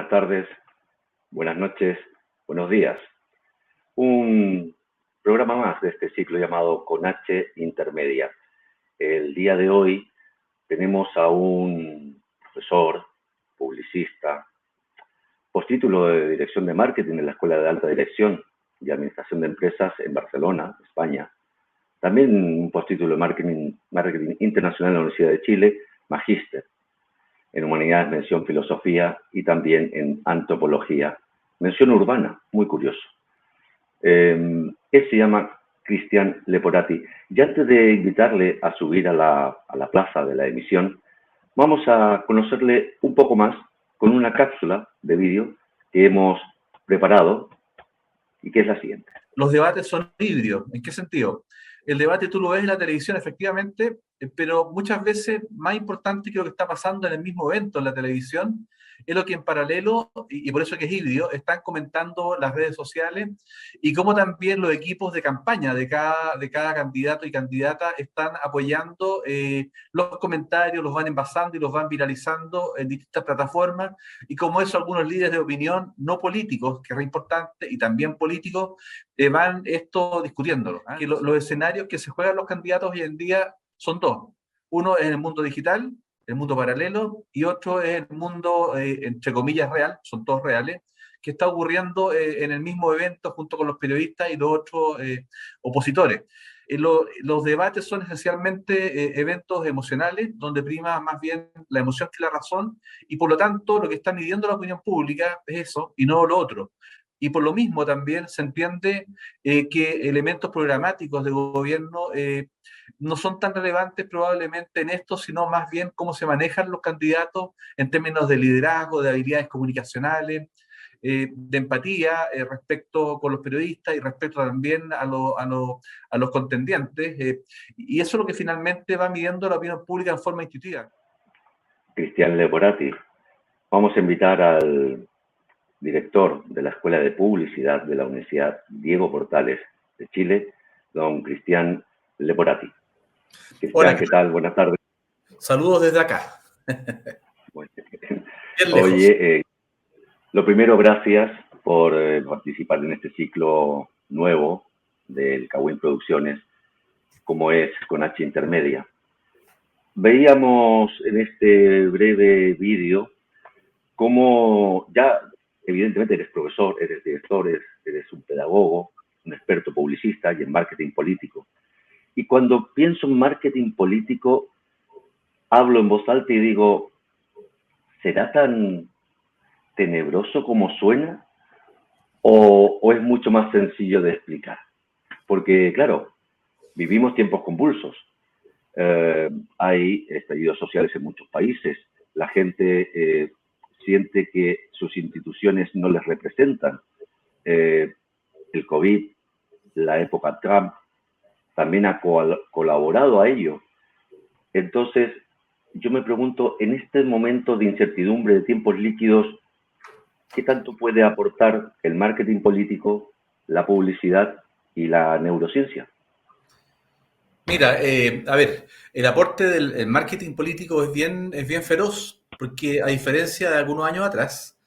buenas tardes, buenas noches, buenos días. Un programa más de este ciclo llamado Con H Intermedia. El día de hoy tenemos a un profesor, publicista, postítulo de Dirección de Marketing en la Escuela de Alta Dirección y Administración de Empresas en Barcelona, España. También un postítulo de Marketing Internacional en la Universidad de Chile, Magíster en Humanidades, mención Filosofía y también en Antropología, mención Urbana, muy curioso. Él se llama Cristian Leporati. Y antes de invitarle a subir a la plaza de la emisión, vamos a conocerle un poco más con una cápsula de vídeo que hemos preparado y que es la siguiente. Los debates son híbridos. ¿En qué sentido? El debate tú lo ves en la televisión, efectivamente, pero muchas veces más importante que lo que está pasando en el mismo evento en la televisión es lo que en paralelo, y por eso que es híbrido, están comentando las redes sociales y cómo también los equipos de campaña de cada candidato y candidata están apoyando los comentarios, los van envasando y los van viralizando en distintas plataformas, y como eso algunos líderes de opinión no políticos, que es importante, y también políticos, van esto discutiéndolo. Que los escenarios que se juegan los candidatos hoy en día son dos. Uno es el mundo digital, el mundo paralelo, y otro es el mundo, entre comillas, real, son todos reales, que está ocurriendo en el mismo evento junto con los periodistas y los otros opositores. Los debates son esencialmente eventos emocionales, donde prima más bien la emoción que la razón, y por lo tanto lo que está midiendo la opinión pública es eso y no lo otro. Y por lo mismo también se entiende que elementos programáticos de gobierno no son tan relevantes probablemente en esto, sino más bien cómo se manejan los candidatos en términos de liderazgo, de habilidades comunicacionales, de empatía respecto con los periodistas y respecto también a los contendientes. Y eso es lo que finalmente va midiendo la opinión pública en forma intuitiva. Cristian Leporati. Vamos a invitar al director de la Escuela de Publicidad de la Universidad Diego Portales de Chile, don Cristian Leporati. Cristian, ¿qué tal? Buenas tardes. Saludos desde acá. Oye, lo primero, gracias por participar en este ciclo nuevo del Cawin Producciones, como es Con H Intermedia. Veíamos en este breve vídeo cómo ya, evidentemente, eres profesor, eres director, eres un pedagogo, un experto publicista y en marketing político. Y cuando pienso en marketing político, hablo en voz alta y digo, ¿será tan tenebroso como suena? ¿O es mucho más sencillo de explicar? Porque, claro, vivimos tiempos convulsos. Hay estallidos sociales en muchos países. La gente siente que sus instituciones no les representan. El COVID, la época Trump, también ha colaborado a ello. Entonces, yo me pregunto, en este momento de incertidumbre, de tiempos líquidos, ¿qué tanto puede aportar el marketing político, la publicidad y la neurociencia? Mira, a ver, el aporte del marketing político es bien feroz, porque a diferencia de algunos años atrás,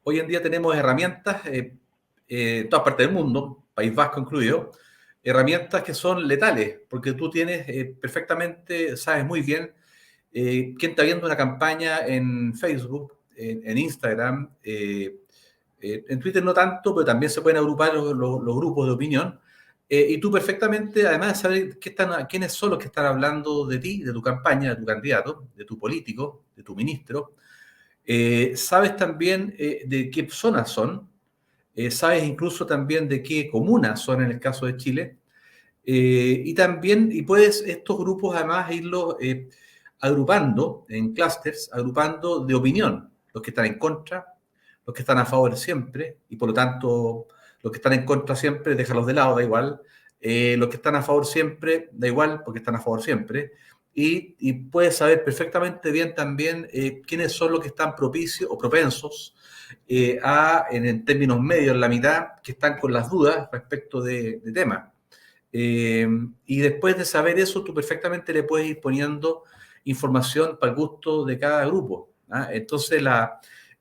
hoy en día tenemos herramientas en todas partes del mundo, País Vasco incluido, herramientas que son letales, porque tú tienes perfectamente, sabes muy bien quién está viendo una campaña en Facebook, en Instagram, en Twitter no tanto, pero también se pueden agrupar los grupos de opinión. Y tú perfectamente, además de saber quiénes son los que están hablando de ti, de tu campaña, de tu candidato, de tu político, de tu ministro, sabes también de qué zonas son, sabes incluso también de qué comunas son en el caso de Chile, y también, y puedes estos grupos además irlos agrupando en clústeres, agrupando de opinión, los que están en contra, los que están a favor siempre, y por lo tanto los que están en contra siempre, déjalos de lado, da igual, los que están a favor siempre, da igual, porque están a favor siempre, y puedes saber perfectamente bien también quiénes son los que están propicios o propensos en términos medios, en la mitad, que están con las dudas respecto de temas. Y después de saber eso, tú perfectamente le puedes ir poniendo información para el gusto de cada grupo. Entonces,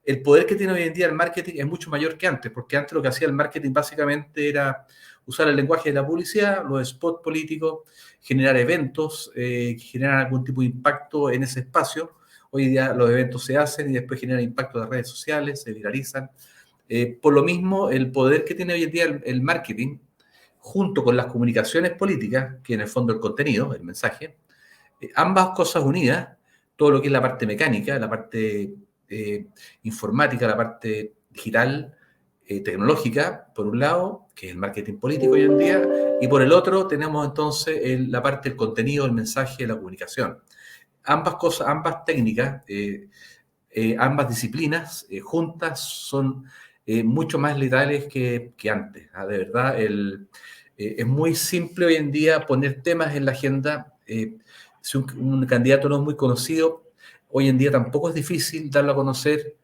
el poder que tiene hoy en día el marketing es mucho mayor que antes, porque antes lo que hacía el marketing básicamente era usar el lenguaje de la publicidad, los spots políticos, generar eventos, generar algún tipo de impacto en ese espacio. Hoy en día los eventos se hacen y después generan impacto en las redes sociales, se viralizan. Por lo mismo, el poder que tiene hoy en día el marketing, junto con las comunicaciones políticas, que en el fondo el contenido, el mensaje, ambas cosas unidas, todo lo que es la parte mecánica, la parte informática, la parte digital, tecnológica, por un lado, que es el marketing político hoy en día, y por el otro tenemos entonces la parte del contenido, el mensaje, la comunicación. Ambas cosas, ambas técnicas, ambas disciplinas juntas son mucho más letales que antes. De verdad, es muy simple hoy en día poner temas en la agenda. Si un candidato no es muy conocido, hoy en día tampoco es difícil darlo a conocer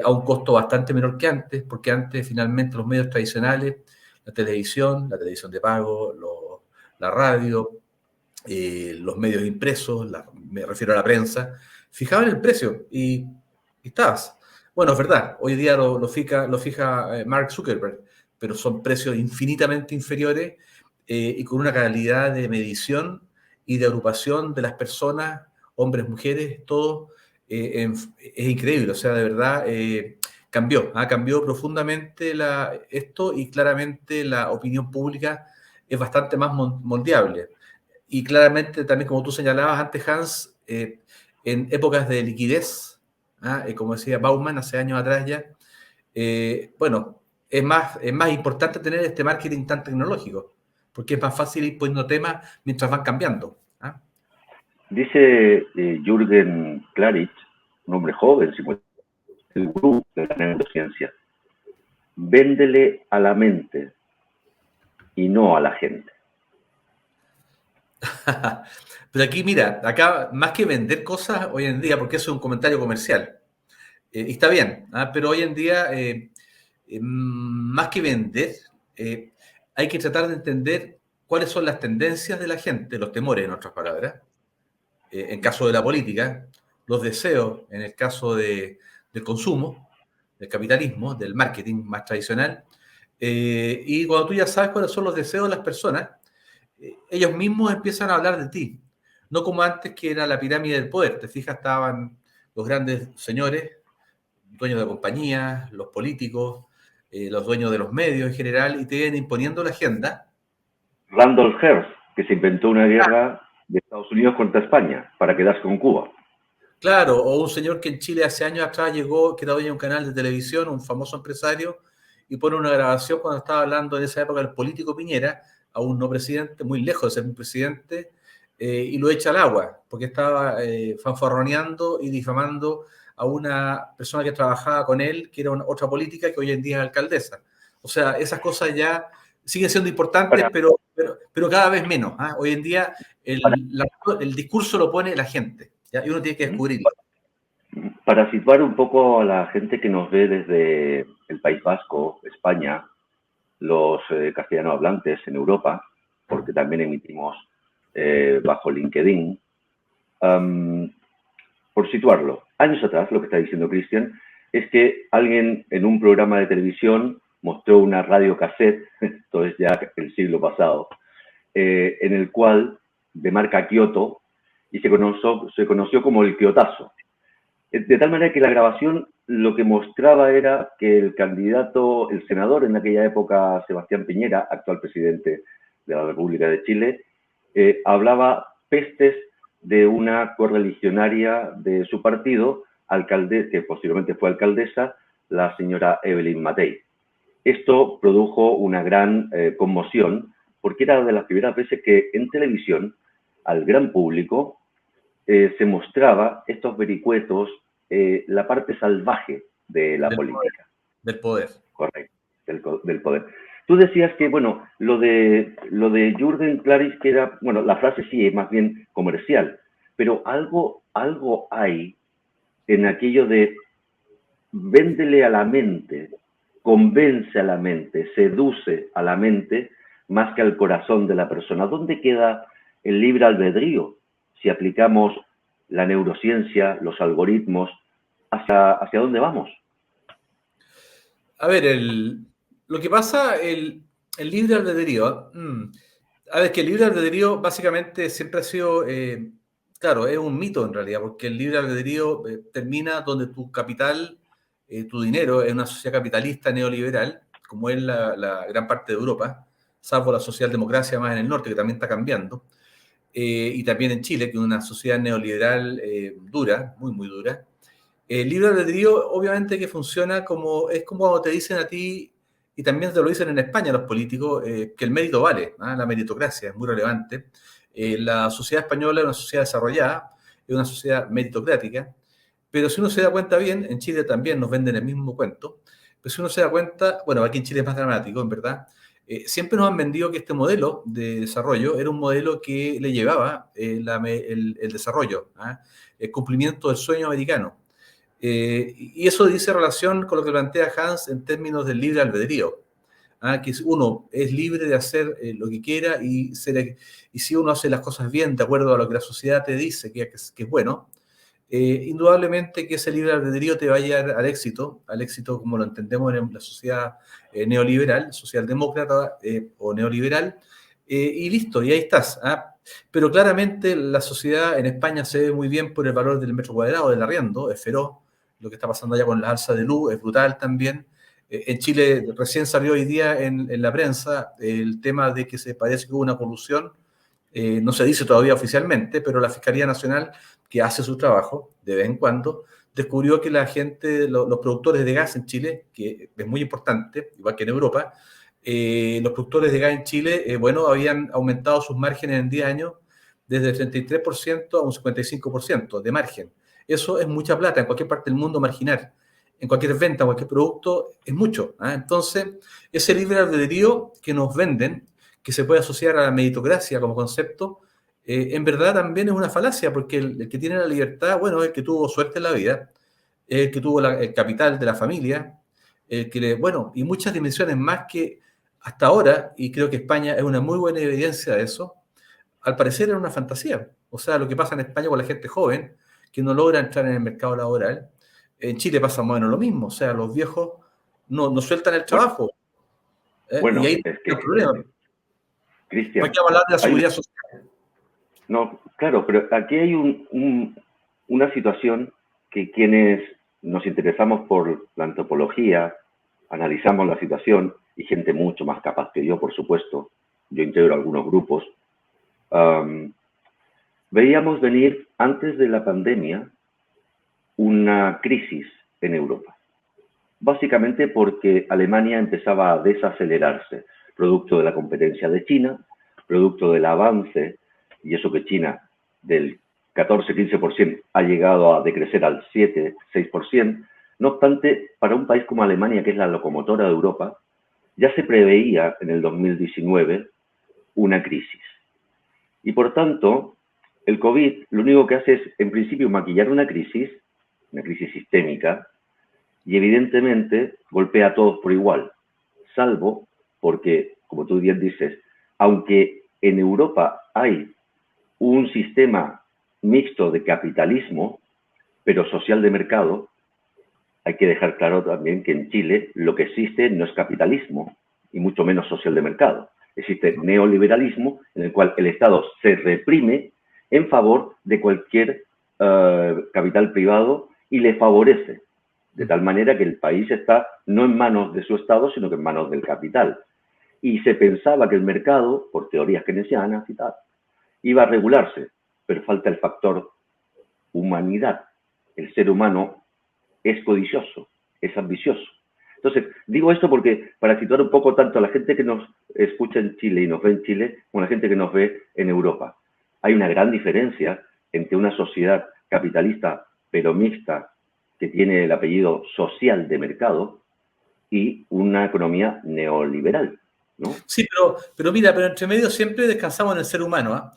a un costo bastante menor que antes, porque antes finalmente los medios tradicionales, la televisión de pago, la radio, los medios impresos, me refiero a la prensa, fijaban el precio y estabas. Bueno, es verdad, hoy día lo fija Mark Zuckerberg, pero son precios infinitamente inferiores y con una calidad de medición y de agrupación de las personas, hombres, mujeres, todo, es increíble. O sea, de verdad, cambió profundamente esto y claramente la opinión pública es bastante más moldeable. Y claramente también, como tú señalabas antes, Hans, en épocas de liquidez, como decía Bauman hace años atrás ya, bueno, es más importante tener este marketing tan tecnológico, porque es más fácil ir poniendo temas mientras van cambiando. Dice Jürgen Klarich, un hombre joven, el gurú de la neurociencia, véndele a la mente y no a la gente. Pero aquí, mira, acá más que vender cosas hoy en día, porque eso es un comentario comercial, y está bien, pero hoy en día, más que vender, hay que tratar de entender cuáles son las tendencias de la gente, los temores, en otras palabras, en caso de la política, los deseos, en el caso del consumo, del capitalismo, del marketing más tradicional, y cuando tú ya sabes cuáles son los deseos de las personas, ellos mismos empiezan a hablar de ti. No como antes, que era la pirámide del poder. Te fijas, estaban los grandes señores, dueños de compañías, los políticos, los dueños de los medios en general, y te iban imponiendo la agenda. Randolph Hearst, que se inventó una guerra de Estados Unidos contra España para quedarse con Cuba. Claro, o un señor que en Chile hace años atrás llegó, que era dueño de un canal de televisión, un famoso empresario, y pone una grabación cuando estaba hablando en esa época del político Piñera, aún no presidente, muy lejos de ser un presidente, y lo echa al agua, porque estaba fanfarroneando y difamando a una persona que trabajaba con él, que era otra política que hoy en día es alcaldesa. O sea, esas cosas ya siguen siendo importantes, Para, pero cada vez menos. Hoy en día el discurso lo pone la gente, ¿ya? Y uno tiene que descubrirlo. para situar un poco a la gente que nos ve desde el País Vasco, España, los castellano hablantes en Europa, porque también emitimos bajo LinkedIn, por situarlo, años atrás, lo que está diciendo Cristian, es que alguien en un programa de televisión mostró una radio cassette, esto es ya el siglo pasado, en el cual, de marca Kyoto, y se conoció como el Kyotazo. De tal manera que la grabación lo que mostraba era que el candidato, el senador en aquella época, Sebastián Piñera, actual presidente de la República de Chile, hablaba pestes de una correligionaria de su partido, que posteriormente fue alcaldesa, la señora Evelyn Matei. Esto produjo una gran conmoción, porque era de las primeras veces que en televisión, al gran público, se mostraba estos vericuetos, la parte salvaje de la política. Del poder. Correcto, del poder. Tú decías que, bueno, lo de Jürgen Klarich, que era, bueno, la frase sí es más bien comercial, pero algo hay en aquello de véndele a la mente, convence a la mente, seduce a la mente más que al corazón de la persona. ¿Dónde queda el libre albedrío si aplicamos la neurociencia, los algoritmos? ¿Hacia dónde vamos? A ver, lo que pasa, el libre albedrío. A ver, que el libre albedrío básicamente siempre ha sido, claro, es un mito en realidad, porque el libre albedrío termina donde tu capital, tu dinero, es una sociedad capitalista neoliberal, como es la gran parte de Europa, salvo la socialdemocracia más en el norte, que también está cambiando, y también en Chile, que es una sociedad neoliberal dura, muy, muy dura. El libre albedrío, obviamente, que funciona como, es como cuando te dicen a ti, y también te lo dicen en España los políticos, que el mérito vale, ¿ah? La meritocracia es muy relevante. La sociedad española es una sociedad desarrollada, es una sociedad meritocrática, pero si uno se da cuenta bien, en Chile también nos venden el mismo cuento, pero si uno se da cuenta, bueno, aquí en Chile es más dramático, en verdad, siempre nos han vendido que este modelo de desarrollo era un modelo que le llevaba el desarrollo, ¿ah? El cumplimiento del sueño americano. Y eso dice relación con lo que plantea Hans en términos del libre albedrío. Que uno es libre de hacer lo que quiera y si uno hace las cosas bien de acuerdo a lo que la sociedad te dice que es bueno, indudablemente que ese libre albedrío te va a llevar al éxito como lo entendemos en la sociedad neoliberal, socialdemócrata o neoliberal, y listo, y ahí estás. Pero claramente la sociedad en España se ve muy bien por el valor del metro cuadrado del arriendo, es feroz, lo que está pasando allá con la alza de luz es brutal también. En Chile recién salió hoy día en la prensa el tema de que se parece que hubo una colusión, no se dice todavía oficialmente, pero la Fiscalía Nacional, que hace su trabajo de vez en cuando, descubrió que la gente, los productores de gas en Chile, que es muy importante, igual que en Europa, los productores de gas en Chile, bueno, habían aumentado sus márgenes en 10 años desde el 33% a un 55% de margen. Eso es mucha plata en cualquier parte del mundo marginar. En cualquier venta, en cualquier producto, es mucho. Entonces, ese libre albedrío que nos venden, que se puede asociar a la meritocracia como concepto, en verdad también es una falacia, porque el que tiene la libertad, bueno, es el que tuvo suerte en la vida, es el que tuvo el capital de la familia, bueno, y muchas dimensiones más que hasta ahora, y creo que España es una muy buena evidencia de eso, al parecer era una fantasía. O sea, lo que pasa en España con la gente joven, que no logra entrar en el mercado laboral, en Chile pasa más o menos lo mismo. O sea, los viejos no sueltan el Bueno, trabajo. Y bueno, ahí es está el que, problema. ¿Para Cristian, qué hablar de la hay seguridad social? no, claro, pero aquí hay una situación que quienes nos interesamos por la antropología, analizamos la situación, y gente mucho más capaz que yo, por supuesto, yo integro algunos grupos, um, veíamos venir antes de la pandemia una crisis en Europa. Básicamente porque Alemania empezaba a desacelerarse, producto de la competencia de China, producto del avance, y eso que China del 14-15% ha llegado a decrecer al 7-6%. No obstante, para un país como Alemania, que es la locomotora de Europa, ya se preveía en el 2019 una crisis. Y por tanto, el COVID lo único que hace es, en principio, maquillar una crisis sistémica, y evidentemente golpea a todos por igual, salvo porque, como tú bien dices, aunque en Europa hay un sistema mixto de capitalismo, pero social de mercado, hay que dejar claro también que en Chile lo que existe no es capitalismo y mucho menos social de mercado. Existe neoliberalismo en el cual el Estado se reprime en favor de cualquier capital privado y le favorece, de tal manera que el país está no en manos de su Estado, sino que en manos del capital. Y se pensaba que el mercado, por teorías keynesianas y tal, iba a regularse, pero falta el factor humanidad. El ser humano es codicioso, es ambicioso. Entonces, digo esto porque para situar un poco tanto a la gente que nos escucha en Chile y nos ve en Chile, como a la gente que nos ve en Europa. Hay una gran diferencia entre una sociedad capitalista pero mixta, que tiene el apellido social de mercado, y una economía neoliberal, ¿no? Sí, pero mira, pero entre medio siempre descansamos en el ser humano.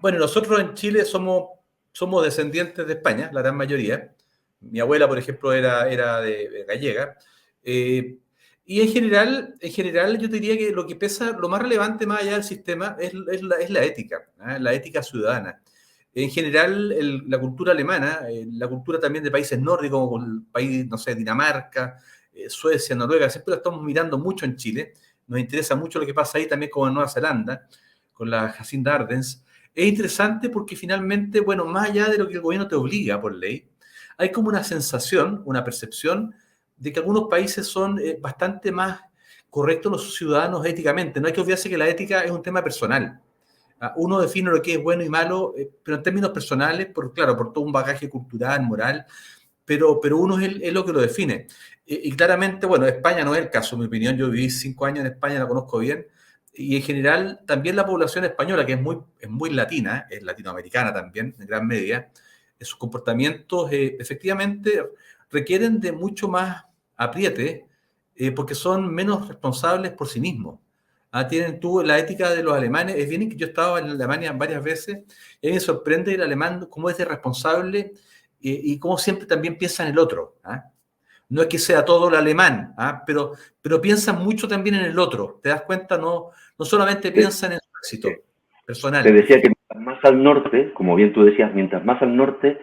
Bueno, nosotros en Chile somos descendientes de España, la gran mayoría. Mi abuela, por ejemplo, era de gallega. Eh, y en general, yo diría que lo que pesa, lo más relevante más allá del sistema es la ética, la ética ciudadana. En general, la cultura alemana, la cultura también de países nórdicos, como el país, no sé, Dinamarca, Suecia, Noruega, siempre lo estamos mirando mucho en Chile. Nos interesa mucho lo que pasa ahí también como en Nueva Zelanda, con la Jacinda Ardens. Es interesante porque finalmente, bueno, más allá de lo que el gobierno te obliga por ley, hay como una sensación, una percepción de que algunos países son bastante más correctos los ciudadanos éticamente. No hay que olvidarse que la ética es un tema personal. Uno define lo que es bueno y malo, pero en términos personales, claro, por todo un bagaje cultural, moral, pero uno es lo que lo define. Y claramente, bueno, España no es el caso, en mi opinión. Yo viví 5 años en España, la conozco bien, y en general también la población española, que es muy latina, es latinoamericana también, en gran medida, sus comportamientos efectivamente requieren de mucho más apriete, porque son menos responsables por sí mismos. Tienen tú la ética de los alemanes, es bien que yo he estado en Alemania varias veces, y a mí me sorprende el alemán cómo es de responsable y cómo siempre también piensa en el otro. No es que sea todo el alemán, pero piensa mucho también en el otro. ¿Te das cuenta? No solamente piensan en su éxito Te personal. decía que mientras más al norte, como bien tú decías, mientras más al norte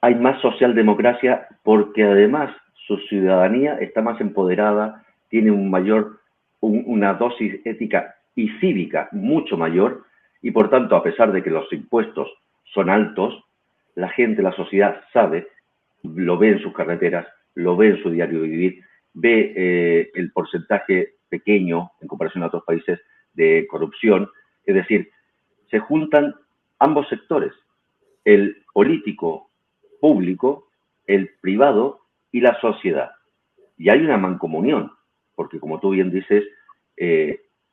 hay más socialdemocracia porque además su ciudadanía está más empoderada, tiene una dosis ética y cívica mucho mayor y por tanto, a pesar de que los impuestos son altos, la gente, la sociedad sabe, lo ve en sus carreteras, lo ve en su diario vivir, ve el porcentaje pequeño en comparación a otros países de corrupción, es decir, se juntan ambos sectores, el político público, el privado y la sociedad. Y hay una mancomunión, porque como tú bien dices,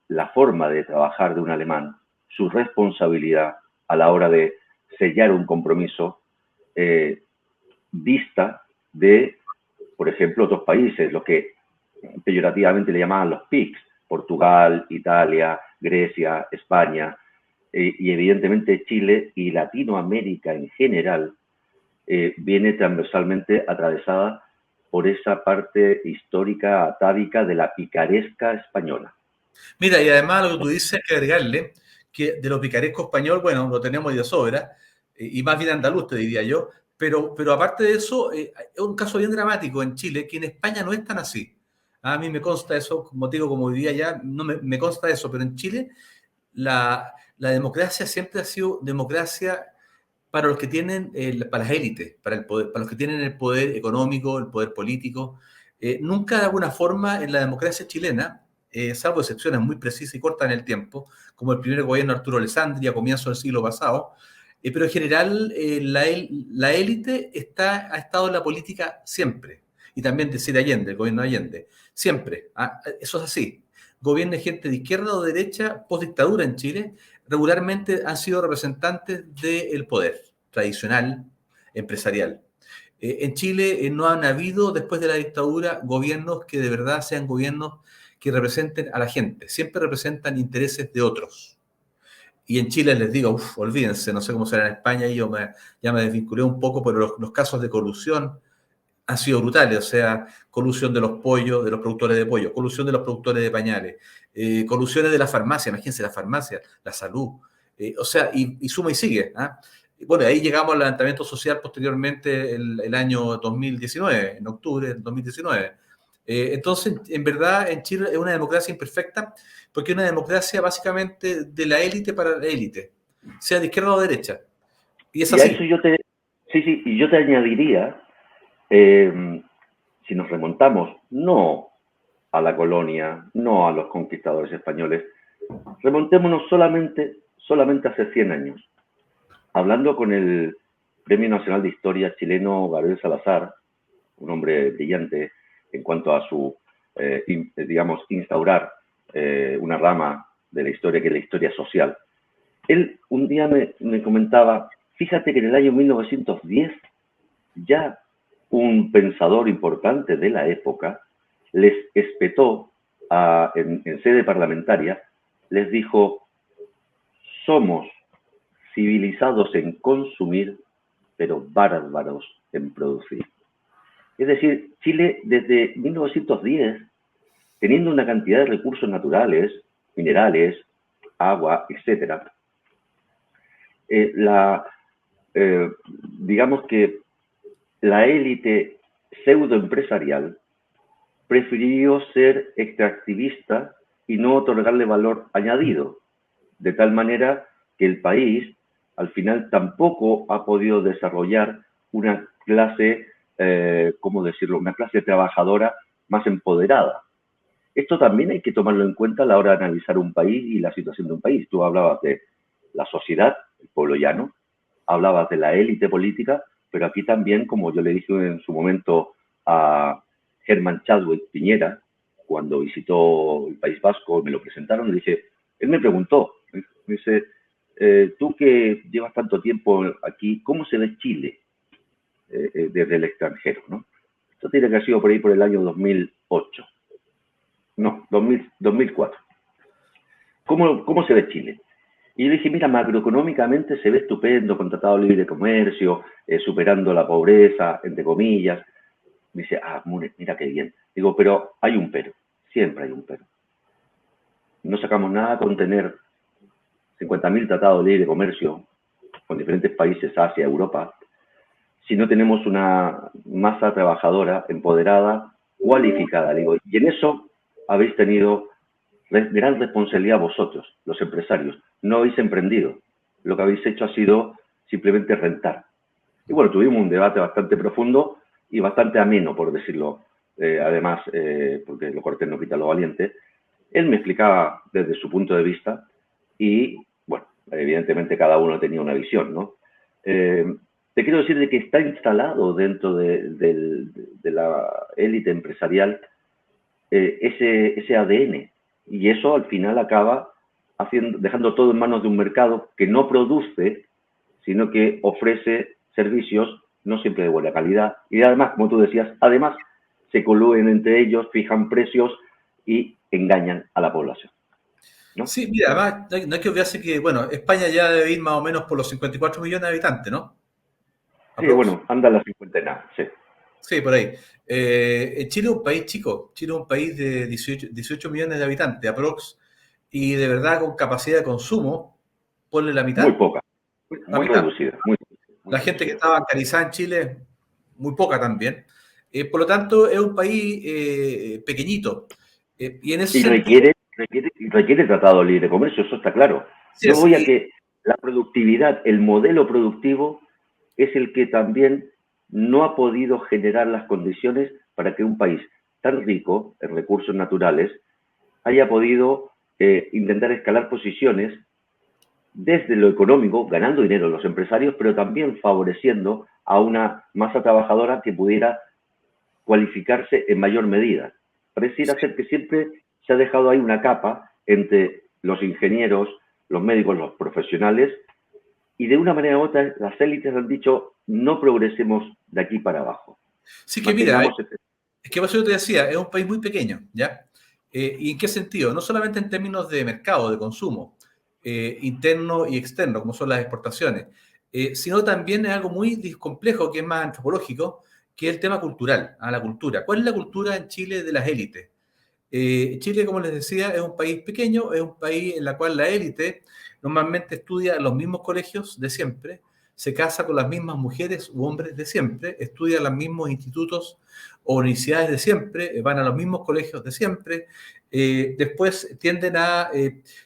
la forma de trabajar de un alemán, su responsabilidad a la hora de sellar un compromiso, dista de, por ejemplo, otros países, los que peyorativamente le llamaban los PICs, Portugal, Italia, Grecia, España, y evidentemente Chile y Latinoamérica en general viene transversalmente atravesada por esa parte histórica, atávica de la picaresca española. Mira, y además lo que tú dices hay que agregarle que de lo picaresco español, bueno, lo tenemos de sobra, y más bien andaluz, te diría yo, pero aparte de eso, es un caso bien dramático en Chile, que en España no es tan así. A mí me consta eso, como te digo, como vivía allá, no me consta eso, pero en Chile la democracia siempre ha sido democracia para los que tienen, para las élites, para el poder, para los que tienen el poder económico, el poder político. Nunca de alguna forma en la democracia chilena, salvo excepciones muy precisas y cortas en el tiempo, como el primer gobierno de Arturo Alessandri a comienzos del siglo pasado, pero en general la élite ha estado en la política siempre, y también decir Allende, el gobierno de Allende, siempre. Eso es así. Gobierne gente de izquierda o derecha, post dictadura en Chile, regularmente han sido representantes del poder tradicional, empresarial. En Chile no han habido, después de la dictadura, gobiernos que de verdad sean gobiernos que representen a la gente, siempre representan intereses de otros. Y en Chile les digo, olvídense, no sé cómo será en España, y ya me desvinculé un poco, pero los casos de colusión han sido brutales, o sea, colusión de los pollos, de los productores de pollo, colusión de los productores de pañales, colusiones de la farmacia, imagínense la farmacia, la salud, o sea, y suma y sigue. Bueno, ahí llegamos al levantamiento social posteriormente el año 2019, en octubre del 2019. Entonces, en verdad, en Chile es una democracia imperfecta porque es una democracia básicamente de la élite para la élite, sea de izquierda o de derecha. Y es Y a eso así. y yo te añadiría, si nos remontamos no a la colonia, no a los conquistadores españoles, remontémonos solamente hace 100 años. Hablando con el Premio Nacional de Historia chileno Gabriel Salazar, un hombre brillante en cuanto a su, digamos, instaurar una rama de la historia que es la historia social. Él un día me comentaba, fíjate que en el año 1910 ya un pensador importante de la época les espetó en sede parlamentaria, les dijo, somos civilizados en consumir, pero bárbaros en producir. Es decir, Chile desde 1910, teniendo una cantidad de recursos naturales, minerales, agua, etcétera, eh, la, digamos que la élite pseudoempresarial prefirió ser extractivista y no otorgarle valor añadido, de tal manera que el país al final tampoco ha podido desarrollar una clase, ¿cómo decirlo?, una clase trabajadora más empoderada. Esto también hay que tomarlo en cuenta a la hora de analizar un país y la situación de un país. Tú hablabas de la sociedad, el pueblo llano, hablabas de la élite política, pero aquí también, como yo le dije en su momento a Herman Chadwick Piñera, cuando visitó el País Vasco, me lo presentaron, le dije, él me preguntó, me dice, tú que llevas tanto tiempo aquí, ¿cómo se ve Chile desde el extranjero? ¿No? Esto tiene que haber sido por ahí por el año 2008. No, 2004. ¿Cómo se ve Chile? Y yo dije, mira, macroeconómicamente se ve estupendo, con tratado libre de comercio, superando la pobreza, entre comillas. Me dice, mira qué bien. Digo, pero hay un pero, siempre hay un pero. No sacamos nada con tener 50.000 tratados de libre de comercio con diferentes países, Asia, Europa, si no tenemos una masa trabajadora, empoderada, cualificada. Digo, y en eso habéis tenido gran responsabilidad vosotros, los empresarios. No habéis emprendido. Lo que habéis hecho ha sido simplemente rentar. Y bueno, tuvimos un debate bastante profundo y bastante ameno, por decirlo, además, porque lo cortés no quita lo valiente. Él me explicaba desde su punto de vista y, bueno, evidentemente cada uno tenía una visión, ¿no? Te quiero decir de que está instalado dentro de la élite empresarial ese ADN, y eso al final acaba dejando todo en manos de un mercado que no produce, sino que ofrece servicios no siempre de buena calidad, y además, como tú decías, además se coluden entre ellos, fijan precios y engañan a la población, ¿no? Sí, mira, además, no hay que olvidarse que, bueno, España ya debe ir más o menos por los 54 millones de habitantes, ¿no? Sí, Aprox. bueno, anda la cincuentena, sí. Sí, por ahí. Chile es un país chico, Chile es un país de 18 millones de habitantes, aprox, y de verdad con capacidad de consumo, ponle la Muy mitad, poca, la muy mitad. reducida, muy La gente que reducida. está bancarizada en Chile, muy poca también. Por lo tanto, es un país pequeñito. Y en ese Y sentido, requiere tratado de libre comercio, eso está claro. sí Yo es, voy a que la productividad, el modelo productivo, es el que también no ha podido generar las condiciones para que un país tan rico en recursos naturales haya podido intentar escalar posiciones desde lo económico, ganando dinero los empresarios, pero también favoreciendo a una masa trabajadora que pudiera cualificarse en mayor medida. Pareciera ser que siempre se ha dejado ahí una capa entre los ingenieros, los médicos, los profesionales, y de una manera u otra las élites han dicho no progresemos de aquí para abajo. sí que mira, Mantengamos este... es que por eso yo te decía, es un país muy pequeño, ¿ya? ¿Y en qué sentido? No solamente en términos de mercado, de consumo, interno y externo, como son las exportaciones, sino también es algo muy complejo, que es más antropológico, que es el tema cultural, la cultura. ¿Cuál es la cultura en Chile de las élites? Chile, como les decía, es un país pequeño, es un país en el cual la élite normalmente estudia en los mismos colegios de siempre, se casa con las mismas mujeres u hombres de siempre, estudia en los mismos institutos o universidades de siempre, van a los mismos colegios de siempre, después tienden a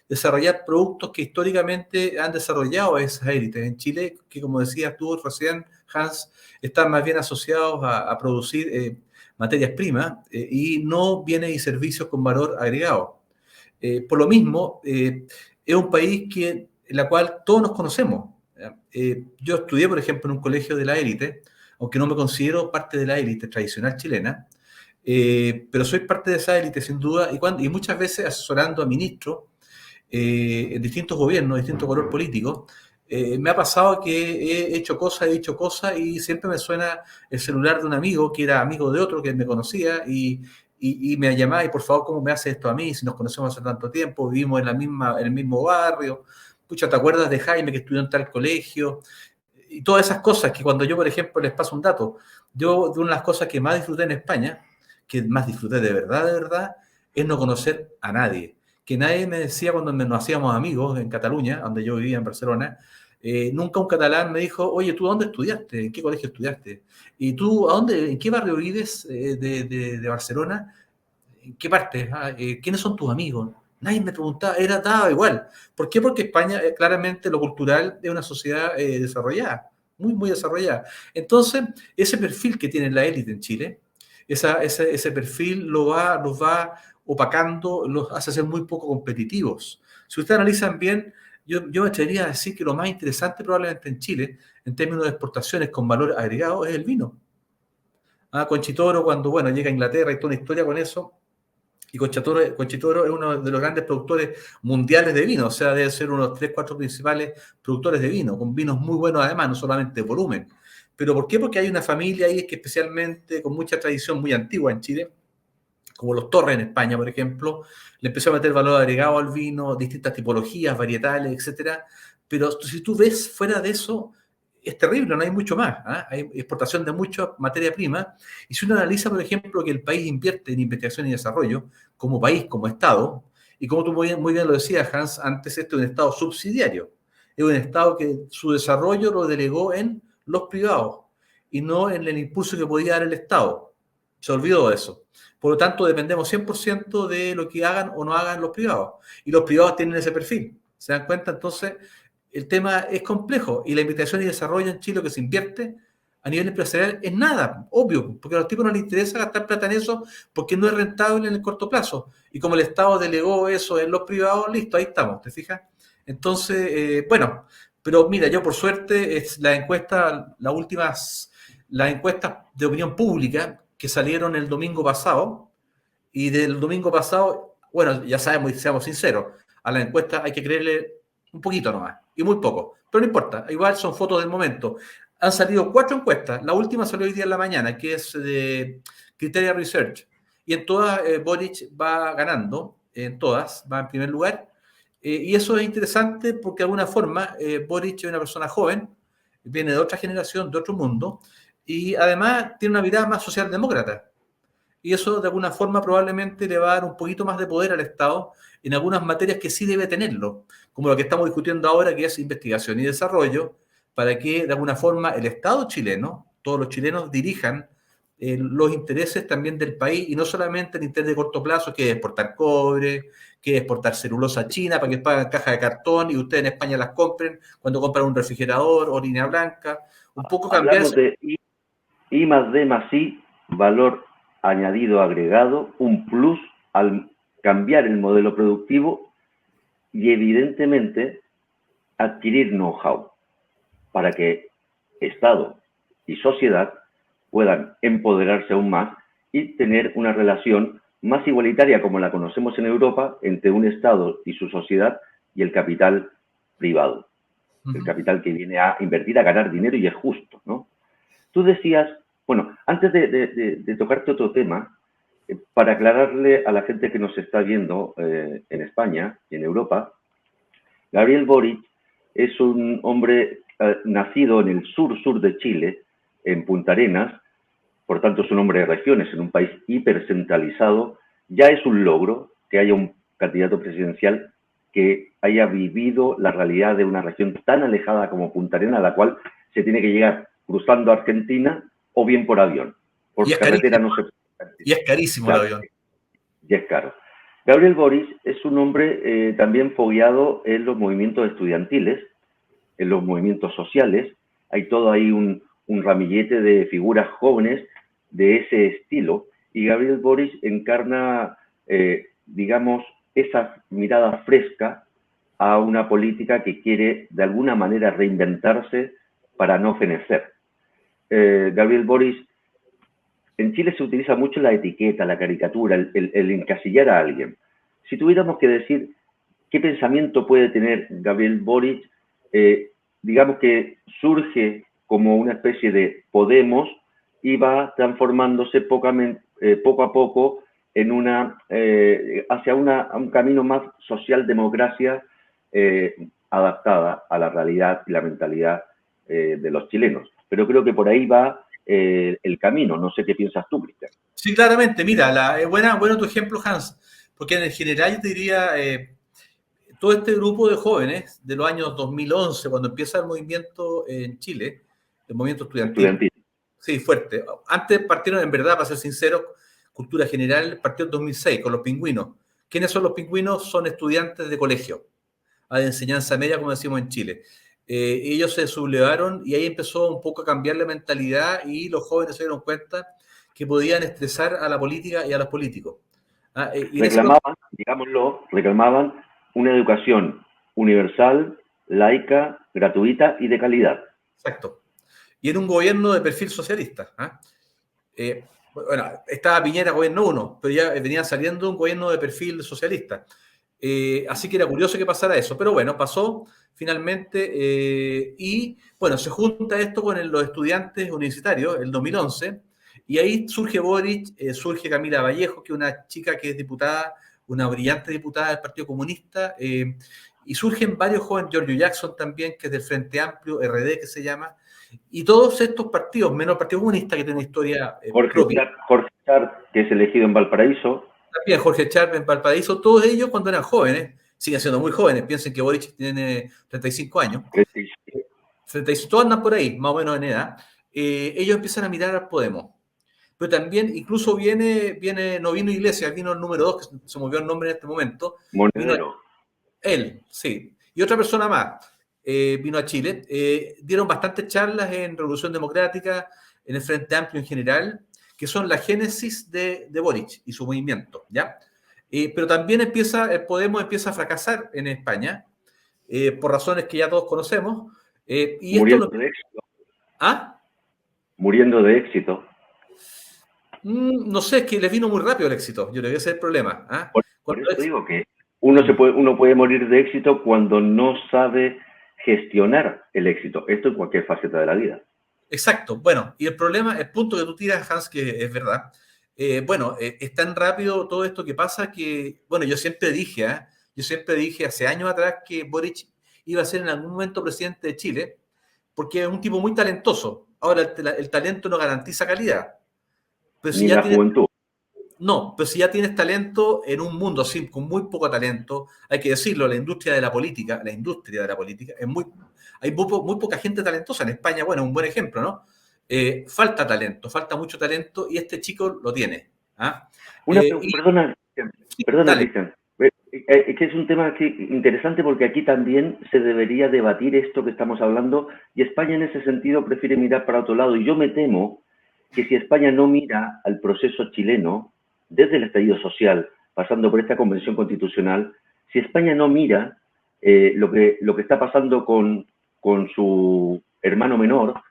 desarrollar productos que históricamente han desarrollado esas élites. En Chile, que como decías tú recién, Hans, están más bien asociados a producir materias primas y no bienes y servicios con valor agregado. Por lo mismo, es un país en la cual todos nos conocemos. Yo estudié, por ejemplo, en un colegio de la élite, aunque no me considero parte de la élite tradicional chilena, pero soy parte de esa élite sin duda y muchas veces asesorando a ministros en distintos gobiernos, distintos colores políticos. Me ha pasado que he hecho cosas, he dicho cosas y siempre me suena el celular de un amigo que era amigo de otro que me conocía y me llamaba y por favor, ¿cómo me hace esto a mí? Si nos conocemos hace tanto tiempo, vivimos en el mismo barrio. Pucha, ¿te acuerdas de Jaime que estudió en tal colegio? Y todas esas cosas que cuando yo, por ejemplo, les paso un dato, yo de una de las cosas que más disfruté en España, que más disfruté de verdad, es no conocer a nadie. Que nadie me decía cuando nos hacíamos amigos en Cataluña, donde yo vivía en Barcelona, nunca un catalán me dijo, oye, ¿tú dónde estudiaste? ¿En qué colegio estudiaste? ¿Y tú en qué barrio vives de Barcelona? ¿qué parte? ¿Quiénes son tus amigos? Nadie me preguntaba, daba igual. ¿Por qué? Porque España, claramente, lo cultural es una sociedad desarrollada, muy, muy desarrollada. Entonces, ese perfil que tiene la élite en Chile, ese perfil los va opacando, los hace ser muy poco competitivos. Si ustedes analizan bien, yo me atrevería a decir que lo más interesante probablemente en Chile, en términos de exportaciones con valor agregado, es el vino. Conchitoro, cuando llega a Inglaterra y toda una historia con eso, y Conchitoro es uno de los grandes productores mundiales de vino, o sea, debe ser uno de los 3, 4 principales productores de vino, con vinos muy buenos además, no solamente de volumen. ¿Pero por qué? Porque hay una familia ahí que especialmente con mucha tradición muy antigua en Chile, como los Torres en España, por ejemplo, le empezó a meter valor agregado al vino, distintas tipologías, varietales, etcétera. Pero si tú ves fuera de eso, es terrible, no hay mucho más. Hay exportación de mucha materia prima. Y si uno analiza, por ejemplo, que el país invierte en investigación y desarrollo, como país, como Estado, y como tú muy bien lo decías, Hans, antes esto es un Estado subsidiario. Es un Estado que su desarrollo lo delegó en los privados y no en el impulso que podía dar el Estado. Se olvidó de eso. Por lo tanto, dependemos 100% de lo que hagan o no hagan los privados. Y los privados tienen ese perfil. ¿Se dan cuenta? Entonces, el tema es complejo. Y la investigación y desarrollo en Chile que se invierte a nivel empresarial es nada, obvio, porque a los tipos no les interesa gastar plata en eso porque no es rentable en el corto plazo. Y como el Estado delegó eso en los privados, listo, ahí estamos, ¿te fijas? Entonces, pero mira, yo por suerte, las encuestas de opinión pública que salieron el domingo pasado, y del domingo pasado, ya sabemos, y seamos sinceros, a la encuesta hay que creerle un poquito nomás, y muy poco, pero no importa, igual son fotos del momento. Han salido 4 encuestas, la última salió hoy día en la mañana, que es de Criteria Research, y en todas Boric va ganando, en todas, va en primer lugar, y eso es interesante porque de alguna forma Boric es una persona joven, viene de otra generación, de otro mundo, y además tiene una mirada más socialdemócrata. Y eso de alguna forma probablemente le va a dar un poquito más de poder al Estado en algunas materias que sí debe tenerlo, como lo que estamos discutiendo ahora, que es investigación y desarrollo, para que de alguna forma el Estado chileno, todos los chilenos dirijan los intereses también del país y no solamente el interés de corto plazo, que es exportar cobre, que es exportar celulosa a China para que paguen caja de cartón y ustedes en España las compren cuando compran un refrigerador o línea blanca. Un poco cambiar Hablamos de I más D más I, valor añadido agregado, un plus al cambiar el modelo productivo y evidentemente adquirir know-how para que Estado y sociedad puedan empoderarse aún más y tener una relación más igualitaria como la conocemos en Europa entre un Estado y su sociedad y el capital privado, el capital que viene a invertir, a ganar dinero y es justo, ¿no? Tú decías, antes de tocarte otro tema, para aclararle a la gente que nos está viendo en España y en Europa, Gabriel Boric es un hombre nacido en el sur de Chile, en Punta Arenas, por tanto es un hombre de regiones, en un país hipercentralizado. Ya es un logro que haya un candidato presidencial que haya vivido la realidad de una región tan alejada como Punta Arenas, a la cual se tiene que llegar cruzando Argentina o bien por avión. Por carretera no se puede. Y es carísimo, claro, el avión. Y es caro. Gabriel Boric es un hombre también fogueado en los movimientos estudiantiles, en los movimientos sociales. Hay todo ahí un ramillete de figuras jóvenes de ese estilo. Y Gabriel Boric encarna, digamos, esa mirada fresca a una política que quiere de alguna manera reinventarse para no fenecer. Gabriel Boric, en Chile se utiliza mucho la etiqueta, la caricatura, el encasillar a alguien. Si tuviéramos que decir qué pensamiento puede tener Gabriel Boric, digamos que surge como una especie de Podemos y va transformándose poco a poco en hacia un camino más socialdemocracia adaptada a la realidad y la mentalidad de los chilenos. Pero creo que por ahí va el camino. No sé qué piensas tú, Cristian. Sí, claramente. Mira, bueno tu ejemplo, Hans, porque en general yo te diría, todo este grupo de jóvenes de los años 2011, cuando empieza el movimiento en Chile, el movimiento estudiantil. Sí, fuerte. Antes partieron, en verdad, para ser sincero, cultura general, partió en 2006 con los pingüinos. ¿Quiénes son los pingüinos? Son estudiantes de colegio, de enseñanza media, como decimos en Chile. Ellos se sublevaron y ahí empezó un poco a cambiar la mentalidad y los jóvenes se dieron cuenta que podían estresar a la política y a los políticos. Y reclamaban, digámoslo, reclamaban una educación universal, laica, gratuita y de calidad. Exacto. Y en un gobierno de perfil socialista. Bueno, estaba Piñera gobierno 1, pero ya venía saliendo un gobierno de perfil socialista. Así que era curioso que pasara eso, pero bueno, pasó finalmente y bueno, se junta esto con los estudiantes universitarios, el 2011, y ahí surge Boric, surge Camila Vallejo, que es una chica que es diputada, una brillante diputada del Partido Comunista, y surgen varios jóvenes, Giorgio Jackson también, que es del Frente Amplio, RD que se llama, y todos estos partidos, menos el Partido Comunista, que tiene una historia propia. Jorge Char, que es elegido en Valparaíso. También Jorge Char en Valparaíso, todos ellos cuando eran jóvenes, siguen siendo muy jóvenes, piensen que Boric tiene 35 años, 36, todos andan por ahí, más o menos en edad, ellos empiezan a mirar al Podemos. Pero también, incluso no vino Iglesias, vino el número 2, que se movió el nombre en este momento. Monedero. Él, sí. Y otra persona más vino a Chile. Dieron bastantes charlas en Revolución Democrática, en el Frente Amplio en general, que son la génesis de Boric y su movimiento, ¿ya? Pero también el Podemos empieza a fracasar en España, por razones que ya todos conocemos. Y muriendo esto de éxito. ¿Ah? Muriendo de éxito. No sé, es que les vino muy rápido el éxito. Yo le voy a hacer el problema. Por eso digo que uno puede morir de éxito cuando no sabe gestionar el éxito. Esto en cualquier faceta de la vida. Exacto. Bueno, y el problema, el punto que tú tiras, Hans, que es verdad. Es tan rápido todo esto que pasa que, bueno, yo siempre dije hace años atrás que Boric iba a ser en algún momento presidente de Chile, porque es un tipo muy talentoso. Ahora, el talento no garantiza calidad. Pero Ni la juventud. No, pero si ya tienes talento en un mundo así, con muy poco talento, hay que decirlo, la industria de la política, hay muy poca gente talentosa. En España, bueno, un buen ejemplo, ¿no? Falta talento, falta mucho talento y este chico lo tiene. Perdona, dale. Cristian. Es que es un tema interesante porque aquí también se debería debatir esto que estamos hablando y España en ese sentido prefiere mirar para otro lado. Y yo me temo que si España no mira al proceso chileno, desde el estallido social, pasando por esta convención constitucional, si España no mira lo que está pasando con su hermano menor,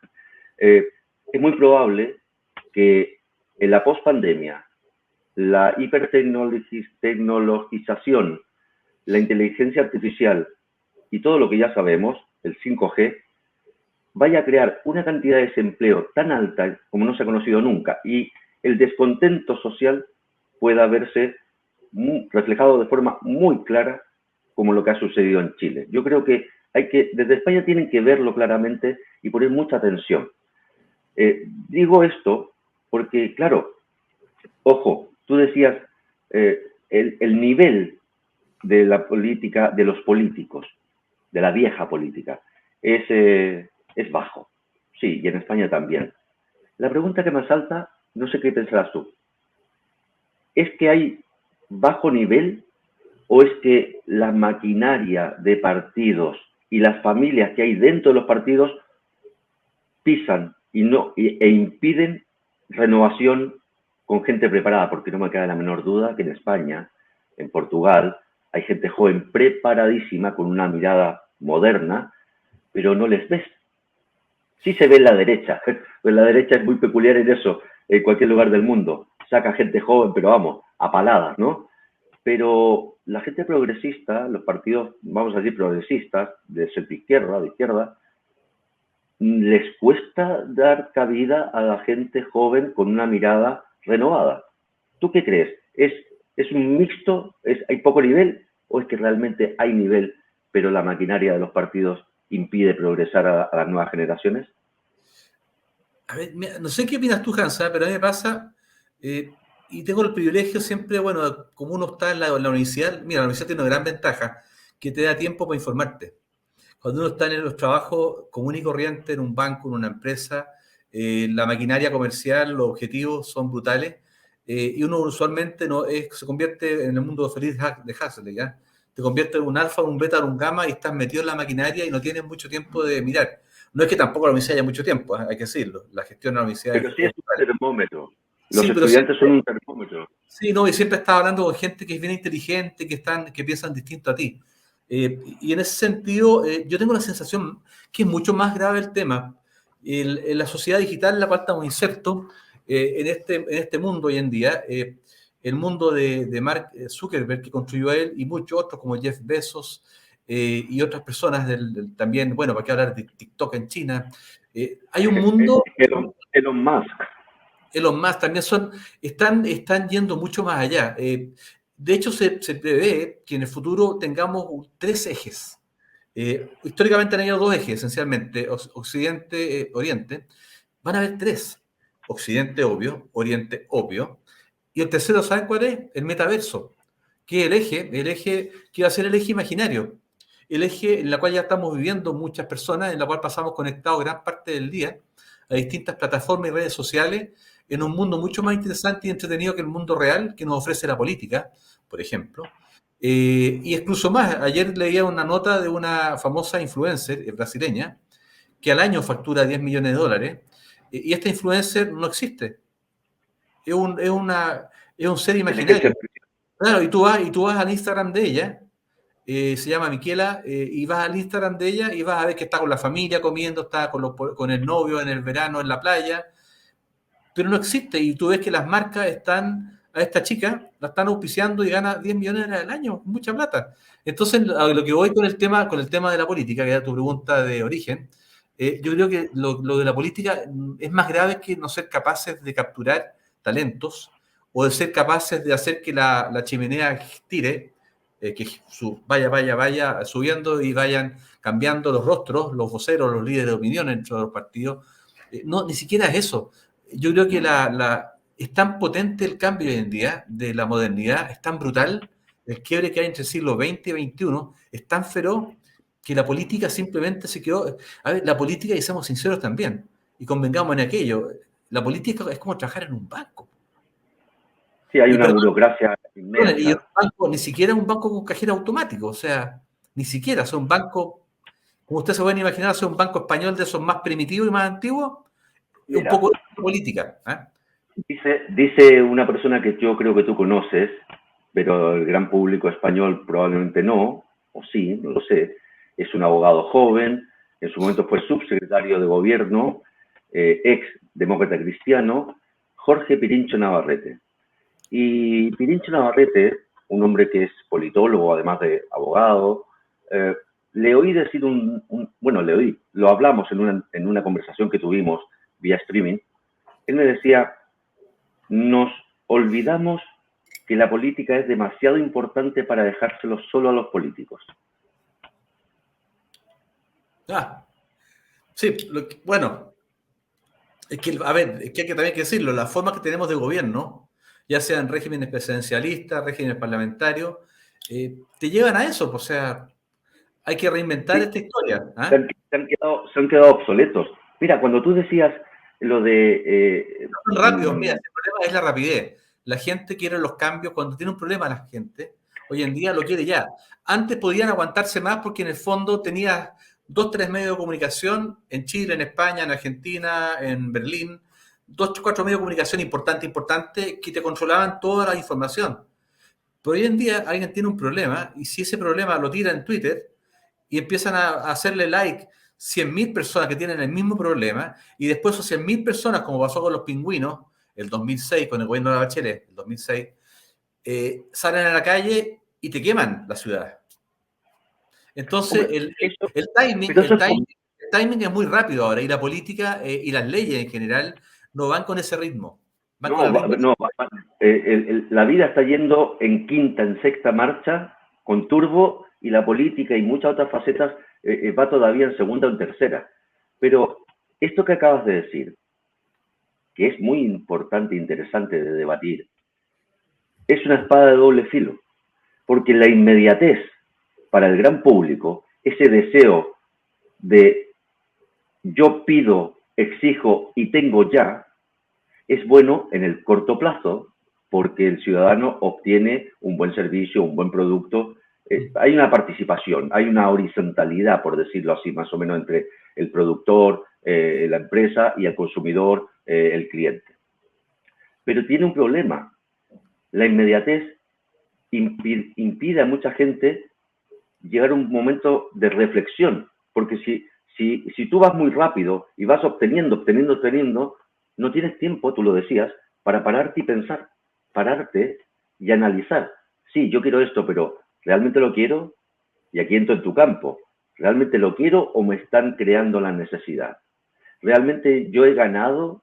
es muy probable que en la pospandemia, la hipertecnologización, la inteligencia artificial y todo lo que ya sabemos, el 5G, vaya a crear una cantidad de desempleo tan alta como no se ha conocido nunca y el descontento social pueda verse reflejado de forma muy clara como lo que ha sucedido en Chile. Yo creo que desde España tienen que verlo claramente y poner mucha atención. Digo esto porque, claro, ojo, tú decías el nivel de la política, de los políticos, de la vieja política, es bajo. Sí, y en España también. La pregunta que me salta, no sé qué pensarás tú, ¿es que hay bajo nivel o es que la maquinaria de partidos y las familias que hay dentro de los partidos pisan e impiden renovación con gente preparada? Porque no me queda la menor duda que en España, en Portugal, hay gente joven preparadísima con una mirada moderna, pero no les ves. Sí se ve en la derecha, pues la derecha es muy peculiar en eso, en cualquier lugar del mundo. Saca gente joven, pero vamos, a paladas, ¿no? Pero la gente progresista, los partidos, vamos a decir, progresistas, de izquierda, les cuesta dar cabida a la gente joven con una mirada renovada. ¿Tú qué crees? ¿Es un mixto? ¿Hay poco nivel? ¿O es que realmente hay nivel, pero la maquinaria de los partidos impide progresar a las nuevas generaciones? A ver, no sé qué opinas tú, Hansa, pero a mí me pasa, y tengo el privilegio siempre, bueno, como uno está en la universidad, mira, la universidad tiene una gran ventaja, que te da tiempo para informarte. Cuando uno está en los trabajos común y corriente, en un banco, en una empresa, la maquinaria comercial, los objetivos son brutales, y uno usualmente se convierte en el mundo feliz de Huxley, ¿ya? Te convierte en un alfa, un beta, un gamma y estás metido en la maquinaria y no tienes mucho tiempo de mirar. No es que tampoco la universidad haya mucho tiempo, hay que decirlo. La gestión de la universidad Pero sí es un brutal. termómetro. Los Sí, pero estudiantes siempre, son un termómetro. sí, no, y siempre estás hablando con gente que es bien inteligente, que piensan distinto a ti. Y en ese sentido, yo tengo la sensación que es mucho más grave el tema. En la sociedad digital en la cual estamos insertos, en este mundo hoy en día, el mundo de Mark Zuckerberg, que construyó él, y muchos otros como Jeff Bezos y otras personas también, bueno, para qué hablar de TikTok en China. Hay un mundo. Elon Musk. Elon Musk también están yendo mucho más allá. De hecho, se prevé que en el futuro tengamos tres ejes. Históricamente han habido dos ejes, esencialmente, Occidente, Oriente. Van a haber tres. Occidente, obvio, Oriente, obvio. Y el tercero, ¿saben cuál es? El metaverso, que es el eje que va a ser el eje imaginario. El eje en la cual ya estamos viviendo muchas personas, en la cual pasamos conectados gran parte del día a distintas plataformas y redes sociales, en un mundo mucho más interesante y entretenido que el mundo real que nos ofrece la política, por ejemplo. Y incluso más, ayer leía una nota de una famosa influencer brasileña que al año factura 10 millones de dólares, y esta influencer no existe, es un ser Tiene que imaginario. ser. Claro, y tú vas al Instagram de ella, se llama Miquela, y vas al Instagram de ella y vas a ver que está con la familia comiendo, está con el novio en el verano en la playa, pero no existe. Y tú ves que las marcas a esta chica, la están auspiciando y gana 10 millones al año, mucha plata. Entonces, a lo que voy con el tema de la política, que era tu pregunta de origen, yo creo que lo de la política es más grave que no ser capaces de capturar talentos o de ser capaces de hacer que la chimenea tire, que vaya subiendo y vayan cambiando los rostros, los voceros, los líderes de opinión dentro de los partidos. No, ni siquiera es eso. Yo creo que es tan potente el cambio hoy en día de la modernidad, es tan brutal, el quiebre que hay entre el siglo XX y XXI es tan feroz que la política simplemente se quedó. A ver, la política, y seamos sinceros también, y convengamos en aquello, la política es como trabajar en un banco. Sí, hay Y una perdón, burocracia y un inmensa. banco, ni siquiera un banco con cajero automático, o sea, ni siquiera, son bancos, como ustedes se pueden imaginar, son un banco español de esos más primitivos y más antiguos, un Mira, poco de política. dice una persona que yo creo que tú conoces, pero el gran público español probablemente no, o sí, no lo sé. Es un abogado joven, en su momento fue subsecretario de gobierno, ex demócrata cristiano, Jorge Pirincho Navarrete. Y Pirincho Navarrete, un hombre que es politólogo, además de abogado, le oí decir bueno, lo hablamos en una conversación que tuvimos vía streaming. Él me decía, nos olvidamos que la política es demasiado importante para dejárselo solo a los políticos. Ah, sí, bueno, es que, a ver, es que hay que también que decirlo, las formas que tenemos de gobierno, ya sean regímenes presidencialistas, regímenes parlamentarios, te llevan a eso, pues, o sea, hay que reinventar Sí, esta historia. se han quedado obsoletos. Mira, cuando tú decías lo de... Son rápidos, mira, el problema es la rapidez. La gente quiere los cambios, cuando tiene un problema la gente, hoy en día lo quiere ya. Antes podían aguantarse más porque en el fondo tenías dos, tres medios de comunicación en Chile, en España, en Argentina, en Berlín, dos, cuatro medios de comunicación importantes que te controlaban toda la información. Pero hoy en día alguien tiene un problema y si ese problema lo tira en Twitter y empiezan a hacerle like 100.000 personas que tienen el mismo problema y después esos 100.000 personas, como pasó con los pingüinos, el 2006, con el gobierno de la Bachelet, el 2006, salen a la calle y te queman la ciudad. Entonces, hombre, el timing, pero eso el es timing, el timing es muy rápido ahora y la política y las leyes en general no van con ese ritmo, van con no, el ritmo. no, la vida está yendo en quinta, en sexta marcha, con turbo, y la política y muchas otras facetas va todavía en segunda o en tercera. Pero esto que acabas de decir, que es muy importante e interesante de debatir, es una espada de doble filo, porque la inmediatez para el gran público, ese deseo de yo pido, exijo y tengo ya, es bueno en el corto plazo, porque el ciudadano obtiene un buen servicio, un buen producto. Hay una participación, hay una horizontalidad, por decirlo así, más o menos entre el productor, la empresa y el consumidor, el cliente. Pero tiene un problema. La inmediatez impide a mucha gente llegar a un momento de reflexión, porque si tú vas muy rápido y vas obteniendo, no tienes tiempo, tú lo decías, para pararte y pensar, pararte y analizar. Sí, yo quiero esto, pero ¿realmente lo quiero? Y aquí entro en tu campo. ¿Realmente lo quiero o me están creando la necesidad? ¿Realmente yo he ganado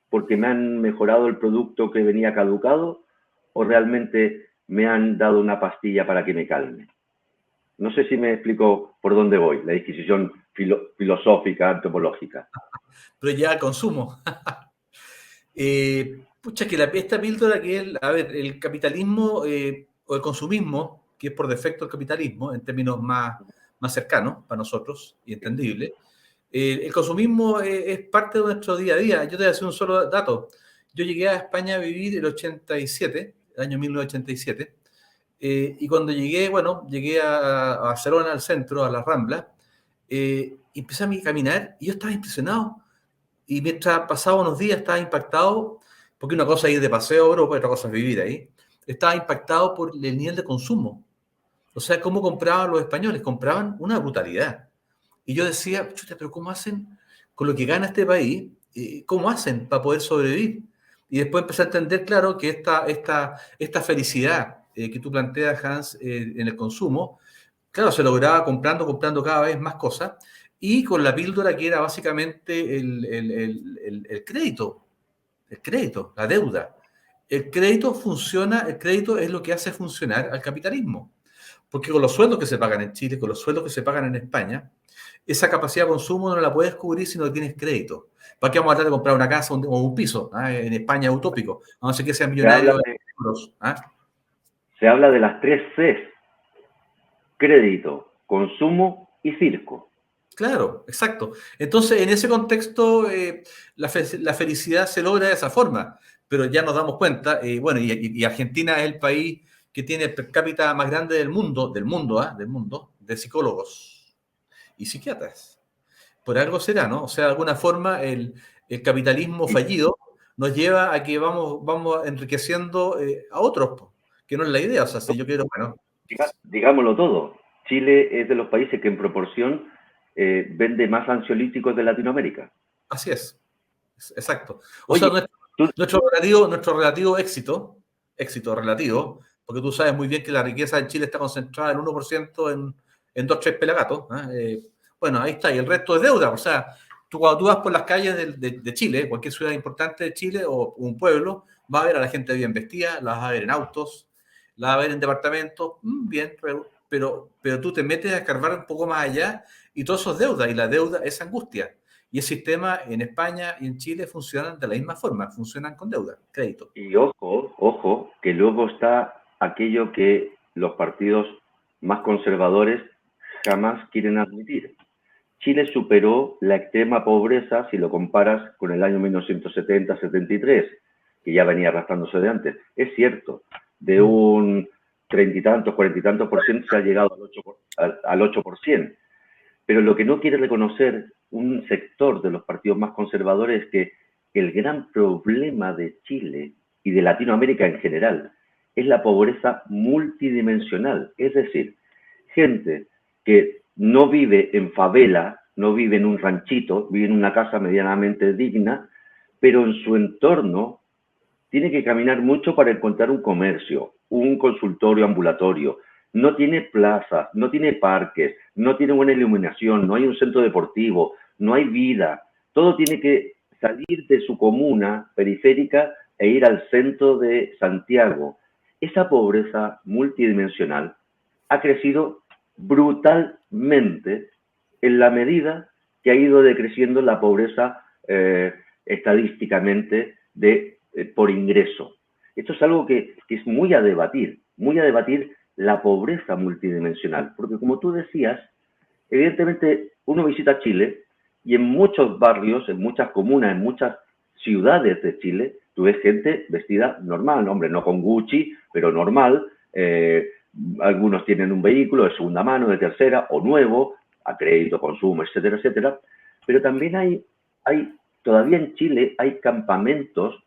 porque me han mejorado el producto que venía caducado o realmente me han dado una pastilla para que me calme? No sé si me explico por dónde voy, la disquisición filosófica, antropológica. Pero ya consumo. Pucha, que esta píldora que es, a ver, el capitalismo o el consumismo, que es por defecto el capitalismo, en términos más cercanos para nosotros y entendible, el consumismo es parte de nuestro día a día. Yo te voy a decir un solo dato. Yo llegué a España a vivir el 87, el año 1987, y cuando llegué, bueno, llegué a Barcelona, al centro, a la Rambla, y empecé a caminar y yo estaba impresionado. Y mientras pasaba unos días estaba impactado, porque una cosa es ir de paseo a Europa, otra cosa es vivir ahí, estaba impactado por el nivel de consumo. O sea, cómo compraban los españoles, compraban una brutalidad. Y yo decía, chuta, pero ¿cómo hacen con lo que gana este país? ¿Cómo hacen para poder sobrevivir? Y después empecé a entender, claro, que esta felicidad que tú planteas, Hans, en el consumo, claro, se lograba comprando cada vez más cosas y con la píldora que era básicamente el crédito, la deuda. El crédito funciona, el crédito es lo que hace funcionar al capitalismo. Porque con los sueldos que se pagan en Chile, con los sueldos que se pagan en España, esa capacidad de consumo no la puedes cubrir si no tienes crédito. ¿Para qué vamos a tratar de comprar una casa o un piso? En España es utópico. A no ser que sean millonarios en euros. Se habla de las 3 Cs: crédito, consumo y circo. Claro, exacto. Entonces, en ese contexto, la felicidad se logra de esa forma, pero ya nos damos cuenta, bueno, y Argentina es el país que tiene el per cápita más grande del mundo, de psicólogos y psiquiatras. Por algo será, ¿no? O sea, de alguna forma el capitalismo fallido nos lleva a que vamos enriqueciendo a otros, que no es la idea. O sea, si yo quiero, bueno. Digámoslo todo, Chile es de los países que en proporción vende más ansiolíticos de Latinoamérica. Así es, exacto. O sea, Oye, tú, nuestro relativo éxito relativo, porque tú sabes muy bien que la riqueza en Chile está concentrada en el 1% en dos, tres pelagatos. Bueno, ahí está, y el resto es deuda. O sea, cuando tú vas por las calles de Chile, cualquier ciudad importante de Chile o un pueblo, vas a ver a la gente bien vestida, la vas a ver en autos, la vas a ver en departamentos, bien, pero tú te metes a escarbar un poco más allá y todo eso es deuda, y la deuda es angustia. Y el sistema en España y en Chile funcionan de la misma forma, funcionan con deuda, crédito. y ojo, que luego está aquello que los partidos más conservadores jamás quieren admitir. Chile superó la extrema pobreza si lo comparas con el año 1970-73, que ya venía arrastrándose de antes. Es cierto, de un 30 y tantos, 40 y tantos por ciento se ha llegado al 8%. Pero lo que no quiere reconocer un sector de los partidos más conservadores es que el gran problema de Chile y de Latinoamérica en general es la pobreza multidimensional. Es decir, gente que no vive en favela, no vive en un ranchito, vive en una casa medianamente digna, pero en su entorno tiene que caminar mucho para encontrar un comercio, un consultorio ambulatorio. No tiene plazas, no tiene parques, no tiene buena iluminación, no hay un centro deportivo, no hay vida. Todo tiene que salir de su comuna periférica e ir al centro de Santiago. Esa pobreza multidimensional ha crecido brutalmente en la medida que ha ido decreciendo la pobreza estadísticamente por ingreso. Esto es algo que es muy a debatir la pobreza multidimensional, porque como tú decías, evidentemente uno visita Chile y en muchos barrios, en muchas comunas, en muchas ciudades de Chile, tú ves gente vestida normal, hombre, no con Gucci, pero normal. Algunos tienen un vehículo de segunda mano, de tercera o nuevo, a crédito, consumo, etcétera, etcétera. Pero también hay todavía en Chile hay campamentos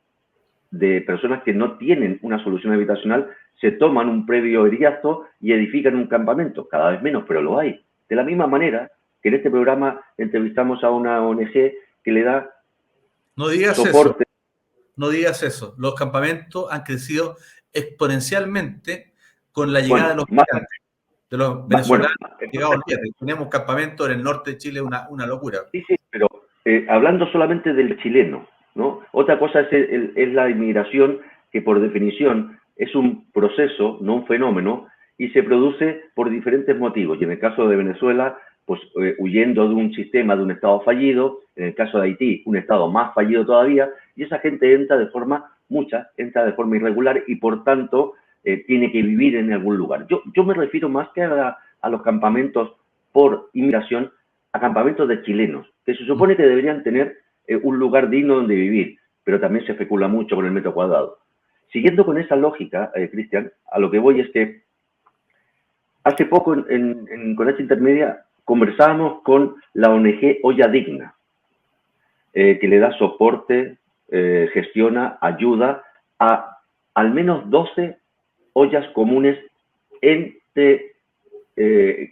de personas que no tienen una solución habitacional, se toman un previo eriazo y edifican un campamento, cada vez menos, pero lo hay. De la misma manera que en este programa entrevistamos a una ONG que le da No digas soporte. eso, no digas eso. Los campamentos han crecido exponencialmente con la llegada de Bueno, los migrantes, de los bueno, venezolanos llegados entonces, al viernes. Tenemos campamentos en el norte de Chile, una locura. sí, sí, pero hablando solamente del chileno, ¿no? Otra cosa es la inmigración, que por definición es un proceso, no un fenómeno, y se produce por diferentes motivos. Y en el caso de Venezuela, pues huyendo de un sistema, de un Estado fallido, en el caso de Haití, un Estado más fallido todavía, y esa gente entra de forma, entra de forma irregular y por tanto tiene que vivir en algún lugar. Yo me refiero más que a los campamentos por inmigración, a campamentos de chilenos, que se supone que deberían tener un lugar digno donde vivir, pero también se especula mucho con el metro cuadrado. Siguiendo con esa lógica, Cristian, a lo que voy es que hace poco con esta intermedia conversábamos con la ONG Olla Digna, que le da soporte, gestiona, ayuda a al menos 12 ollas comunes entre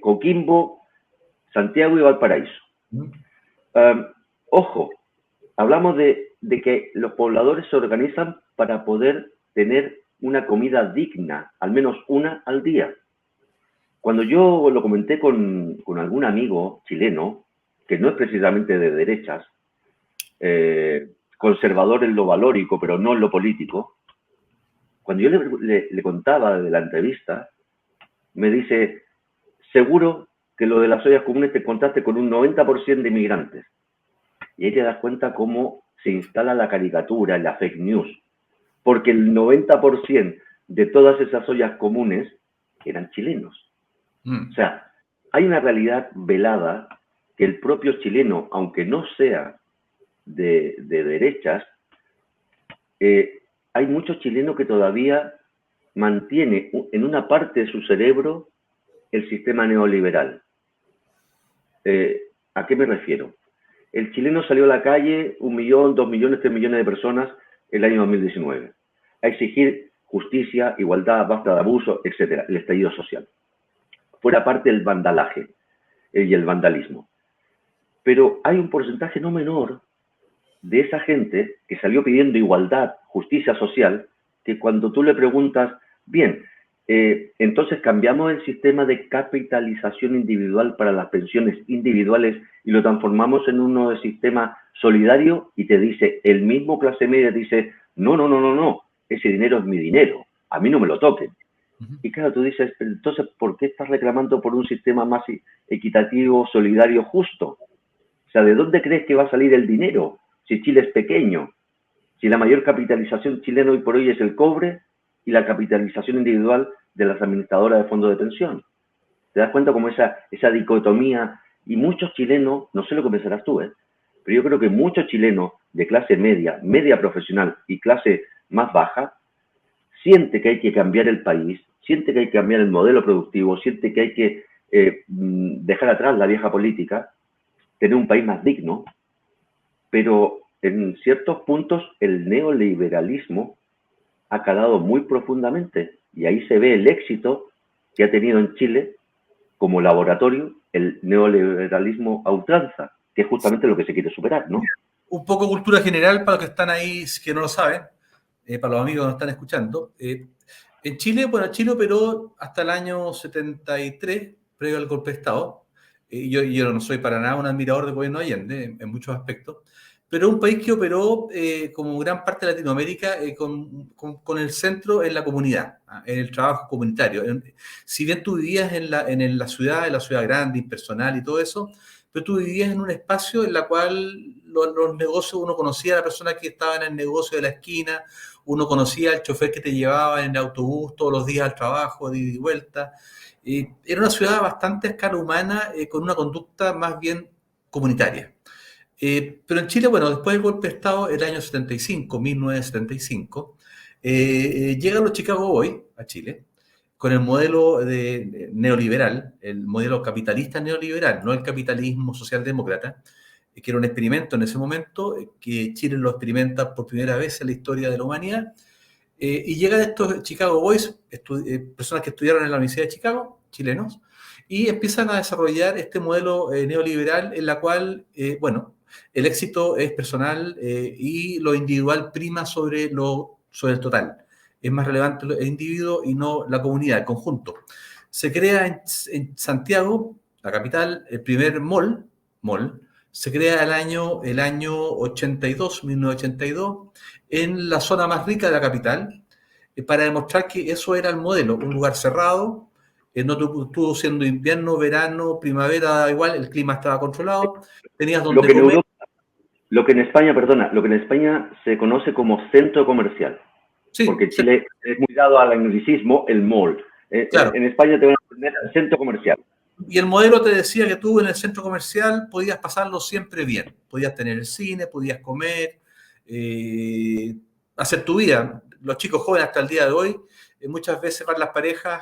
Coquimbo, Santiago y Valparaíso. Ojo, hablamos de que los pobladores se organizan para poder tener una comida digna, al menos una al día. Cuando yo lo comenté con algún amigo chileno, que no es precisamente de derechas, conservador en lo valórico, pero no en lo político, cuando yo le contaba de la entrevista, me dice, seguro que lo de las ollas comunes te encontraste con un 90% de inmigrantes. Y ahí te das cuenta cómo se instala la caricatura, la fake news. Porque el 90% de todas esas ollas comunes eran chilenos. O sea, hay una realidad velada que el propio chileno, aunque no sea de derechas, hay muchos chilenos que todavía mantiene en una parte de su cerebro el sistema neoliberal. ¿A qué me refiero? El chileno salió a la calle 1 millón, 2 millones, 3 millones de personas el año 2019 a exigir justicia, igualdad, basta de abuso, etcétera, el estallido social. Fuera parte del vandalaje y el vandalismo. Pero hay un porcentaje no menor de esa gente que salió pidiendo igualdad, justicia social, que cuando tú le preguntas, bien, entonces cambiamos el sistema de capitalización individual para las pensiones individuales y lo transformamos en uno de sistema solidario, y te dice, el mismo clase media dice, no, ese dinero es mi dinero, a mí no me lo toquen. Y claro, tú dices, entonces, ¿por qué estás reclamando por un sistema más equitativo, solidario, justo? O sea, ¿de dónde crees que va a salir el dinero si Chile es pequeño? Si la mayor capitalización chilena hoy por hoy es el cobre y la capitalización individual de las administradoras de fondos de pensión. ¿Te das cuenta cómo esa dicotomía? Y muchos chilenos, no sé lo que pensarás tú, pero yo creo que muchos chilenos de clase media, media profesional y clase más baja, siente que hay que cambiar el país, siente que hay que cambiar el modelo productivo, siente que hay que dejar atrás la vieja política, tener un país más digno, pero en ciertos puntos el neoliberalismo ha calado muy profundamente y ahí se ve el éxito que ha tenido en Chile como laboratorio el neoliberalismo a ultranza, que es justamente lo que se quiere superar, ¿no? Un poco cultura general para los que están ahí, que no lo saben, para los amigos que nos están escuchando. En Chile, bueno, Chile operó hasta el año 73, previo al golpe de Estado. Yo no soy para nada un admirador del gobierno Allende, en muchos aspectos, pero un país que operó, como gran parte de Latinoamérica, con el centro en la comunidad, en el trabajo comunitario. Si bien tú vivías en la ciudad grande, impersonal y todo eso, pero tú vivías en un espacio en la cual los negocios, uno conocía a la persona que estaba en el negocio de la esquina, uno conocía al chofer que te llevaba en el autobús todos los días al trabajo, de ida y vuelta. Era una ciudad bastante a escala humana, con una conducta más bien comunitaria. Pero en Chile, bueno, después del golpe de Estado, el año 75, 1975, llegan los Chicago Boys a Chile con el modelo neoliberal, el modelo capitalista neoliberal, no el capitalismo socialdemócrata, que era un experimento en ese momento, que Chile lo experimenta por primera vez en la historia de la humanidad. Y llegan estos Chicago Boys, personas que estudiaron en la Universidad de Chicago, chilenos, y empiezan a desarrollar este modelo neoliberal en la cual, bueno, el éxito es personal y lo individual prima sobre el total. Es más relevante el individuo y no la comunidad, el conjunto. Se crea en Santiago, la capital, el primer mall se crea el año 82, 1982, en la zona más rica de la capital, para demostrar que eso era el modelo, un lugar cerrado, no estuvo siendo invierno, verano, primavera, igual, el clima estaba controlado, tenías Lo donde que en comer. Europa, lo que en España, perdona, lo que en España se conoce como centro comercial, porque Sí, en Chile es muy dado al anglicismo el mall. claro. En España te van a poner centro comercial. Y el modelo te decía que tú en el centro comercial podías pasarlo siempre bien. Podías tener el cine, podías comer, eh, hacer tu vida. Los chicos jóvenes hasta el día de hoy, muchas veces van las parejas,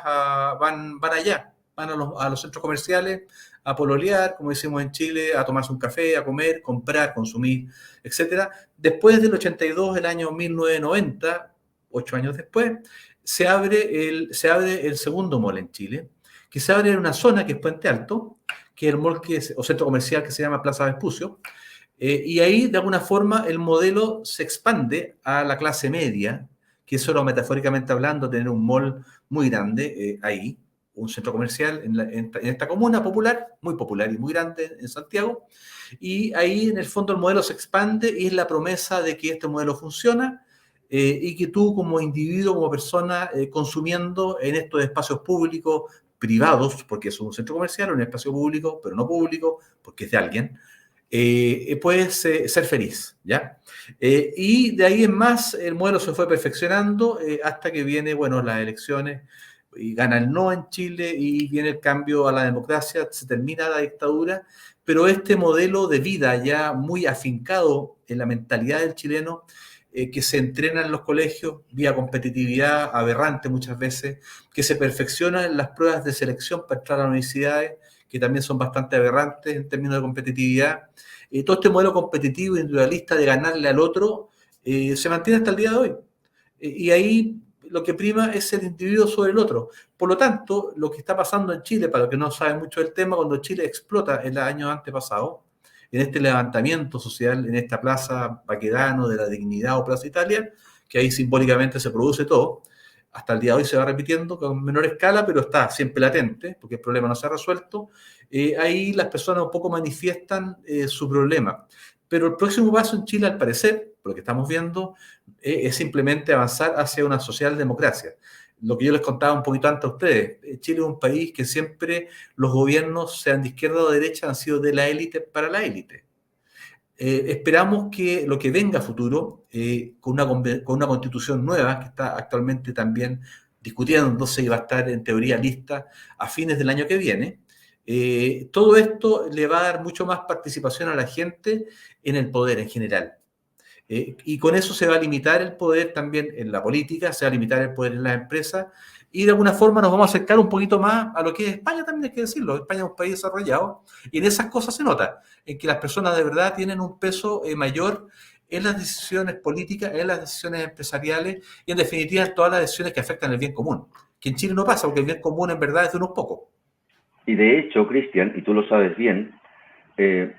van allá, van a los centros comerciales a pololear, como decimos en Chile, a tomarse un café, a comer, comprar, consumir, etcétera. Después del 82, el año 1990, 8 años después, se abre el segundo mall en Chile, que se abre en una zona que es Puente Alto, que es el mall o centro comercial que se llama Plaza Vespucio, y ahí de alguna forma el modelo se expande a la clase media, que es solo metafóricamente hablando, tener un mall muy grande ahí, un centro comercial en esta comuna popular, muy popular y muy grande en Santiago, y ahí en el fondo el modelo se expande y es la promesa de que este modelo funciona y que tú como individuo, como persona, consumiendo en estos espacios públicos, privados, porque es un centro comercial, un espacio público, pero no público, porque es de alguien, puedes ser feliz, ¿ya? Y de ahí en más el modelo se fue perfeccionando hasta que viene, bueno, las elecciones y gana el no en Chile y viene el cambio a la democracia, se termina la dictadura, pero este modelo de vida ya muy afincado en la mentalidad del chileno, que se entrena en los colegios, vía competitividad aberrante muchas veces, que se perfecciona en las pruebas de selección para entrar a las universidades, que también son bastante aberrantes en términos de competitividad. Todo este modelo competitivo individualista de ganarle al otro se mantiene hasta el día de hoy. Y ahí lo que prima es el individuo sobre el otro. Por lo tanto, lo que está pasando en Chile, para los que no saben mucho del tema, cuando Chile explota en los años antepasados, en este levantamiento social, en esta plaza Baquedano de la Dignidad o Plaza Italia, que ahí simbólicamente se produce todo, hasta el día de hoy se va repitiendo con menor escala, pero está siempre latente, porque el problema no se ha resuelto. Ahí las personas un poco manifiestan su problema. Pero el próximo paso en Chile, al parecer, por lo que estamos viendo, es simplemente avanzar hacia una socialdemocracia. Lo que yo les contaba un poquito antes a ustedes, Chile es un país que siempre los gobiernos, sean de izquierda o de derecha, han sido de la élite para la élite. Esperamos que lo que venga a futuro, con una constitución nueva que está actualmente también discutiéndose y va a estar en teoría lista a fines del año que viene, todo esto le va a dar mucho más participación a la gente en el poder en general. Y con eso se va a limitar el poder también en la política, se va a limitar el poder en las empresas y de alguna forma nos vamos a acercar un poquito más a lo que es España, también hay que decirlo. España es un país desarrollado y en esas cosas se nota, en que las personas de verdad tienen un peso mayor en las decisiones políticas, en las decisiones empresariales y en definitiva en todas las decisiones que afectan el bien común. Que en Chile no pasa, porque el bien común en verdad es de unos pocos. Y de hecho, Cristian, y tú lo sabes bien, eh,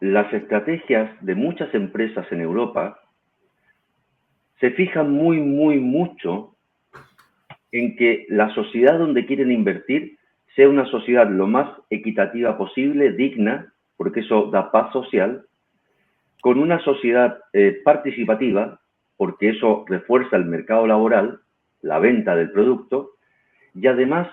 las estrategias de muchas empresas en Europa se fijan mucho en que la sociedad donde quieren invertir sea una sociedad lo más equitativa posible, digna, porque eso da paz social, con una sociedad participativa, porque eso refuerza el mercado laboral, la venta del producto, y además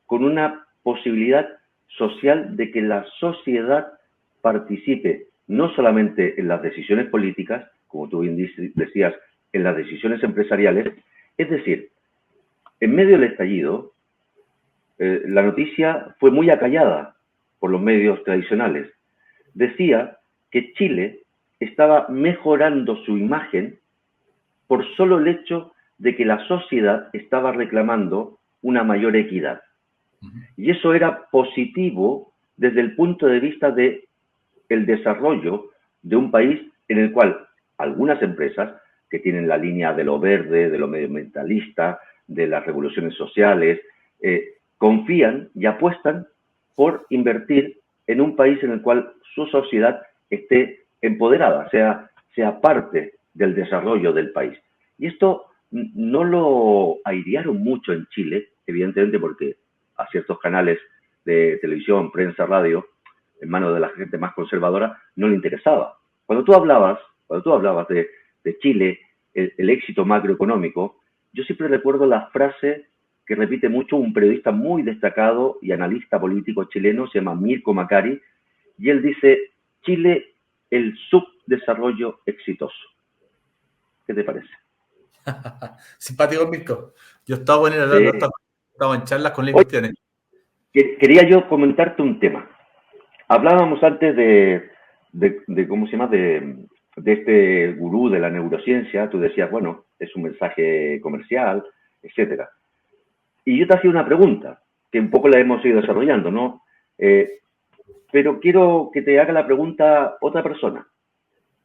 con una posibilidad social de que la sociedad participe no solamente en las decisiones políticas, como tú bien decías, en las decisiones empresariales, es decir, en medio del estallido, la noticia fue muy acallada por los medios tradicionales. Decía que Chile estaba mejorando su imagen por solo el hecho de que la sociedad estaba reclamando una mayor equidad. Y eso era positivo desde el punto de vista de el desarrollo de un país en el cual algunas empresas que tienen la línea de lo verde, de lo medioambientalista, de las revoluciones sociales, confían y apuestan por invertir en un país en el cual su sociedad esté empoderada, sea parte del desarrollo del país. Y esto no lo airearon mucho en Chile, evidentemente porque a ciertos canales de televisión, prensa, radio, en manos de la gente más conservadora, no le interesaba. Cuando tú hablabas de Chile, el éxito macroeconómico, yo siempre recuerdo la frase que repite mucho un periodista muy destacado y analista político chileno, se llama Mirko Macari, y él dice, Chile, el subdesarrollo exitoso. ¿Qué te parece? Simpático, Mirko. Yo estaba en charlas con él. Oye, quería yo comentarte un tema. Hablábamos antes de ¿cómo se llama? De este gurú de la neurociencia. Tú decías, bueno, es un mensaje comercial, etcétera. Y yo te hacía una pregunta, que un poco la hemos ido desarrollando, ¿no? Pero quiero que te haga la pregunta otra persona.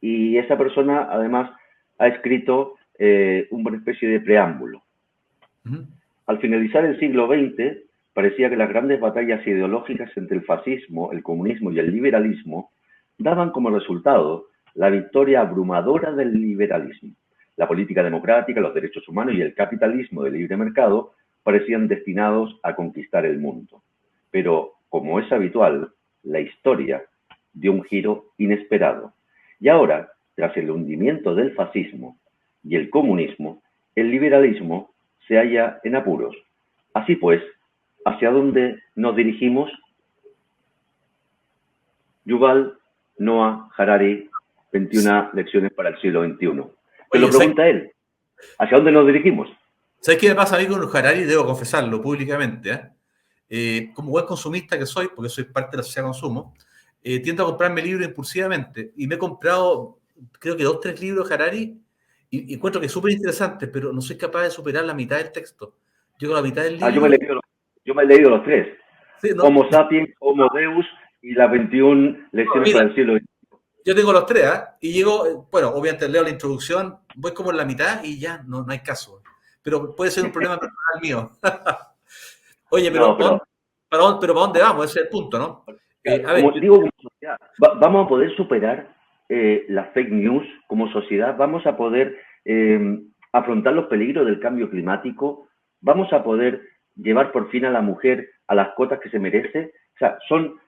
Y esa persona, además, ha escrito una especie de preámbulo. Al finalizar el siglo XX, parecía que las grandes batallas ideológicas entre el fascismo, el comunismo y el liberalismo daban como resultado la victoria abrumadora del liberalismo. La política democrática, los derechos humanos y el capitalismo de libre mercado parecían destinados a conquistar el mundo. Pero, como es habitual, la historia dio un giro inesperado. Y ahora, tras el hundimiento del fascismo y el comunismo, el liberalismo se halla en apuros. Así pues, ¿hacia dónde nos dirigimos? Yuval Noah Harari, 21 lecciones para el siglo XXI. Te lo pregunta él. ¿Hacia dónde nos dirigimos? ¿Sabes qué me pasa a mí con Harari? Debo confesarlo públicamente. Como buen consumista que soy, porque soy parte de la sociedad de consumo, tiendo a comprarme libros impulsivamente. Y me he comprado, creo que 2 o 3 libros de Harari, y encuentro que es súper interesante, pero no soy capaz de superar la mitad del texto. Llego a la mitad del libro. Yo me he leído los 3. Sí, ¿no? Homo sapiens, Homo Deus y las 21 lecciones para el siglo XXI. Yo tengo los 3, y llego, bueno, obviamente leo la introducción, voy como en la mitad y ya no hay caso. Pero puede ser un problema personal mío. Oye, pero ¿para dónde vamos? Ese es el punto, ¿no? Como sociedad, ¿vamos a poder superar las fake news como sociedad? ¿Vamos a poder afrontar los peligros del cambio climático? ¿Vamos a poder llevar por fin a la mujer a las cotas que se merece? O sea, son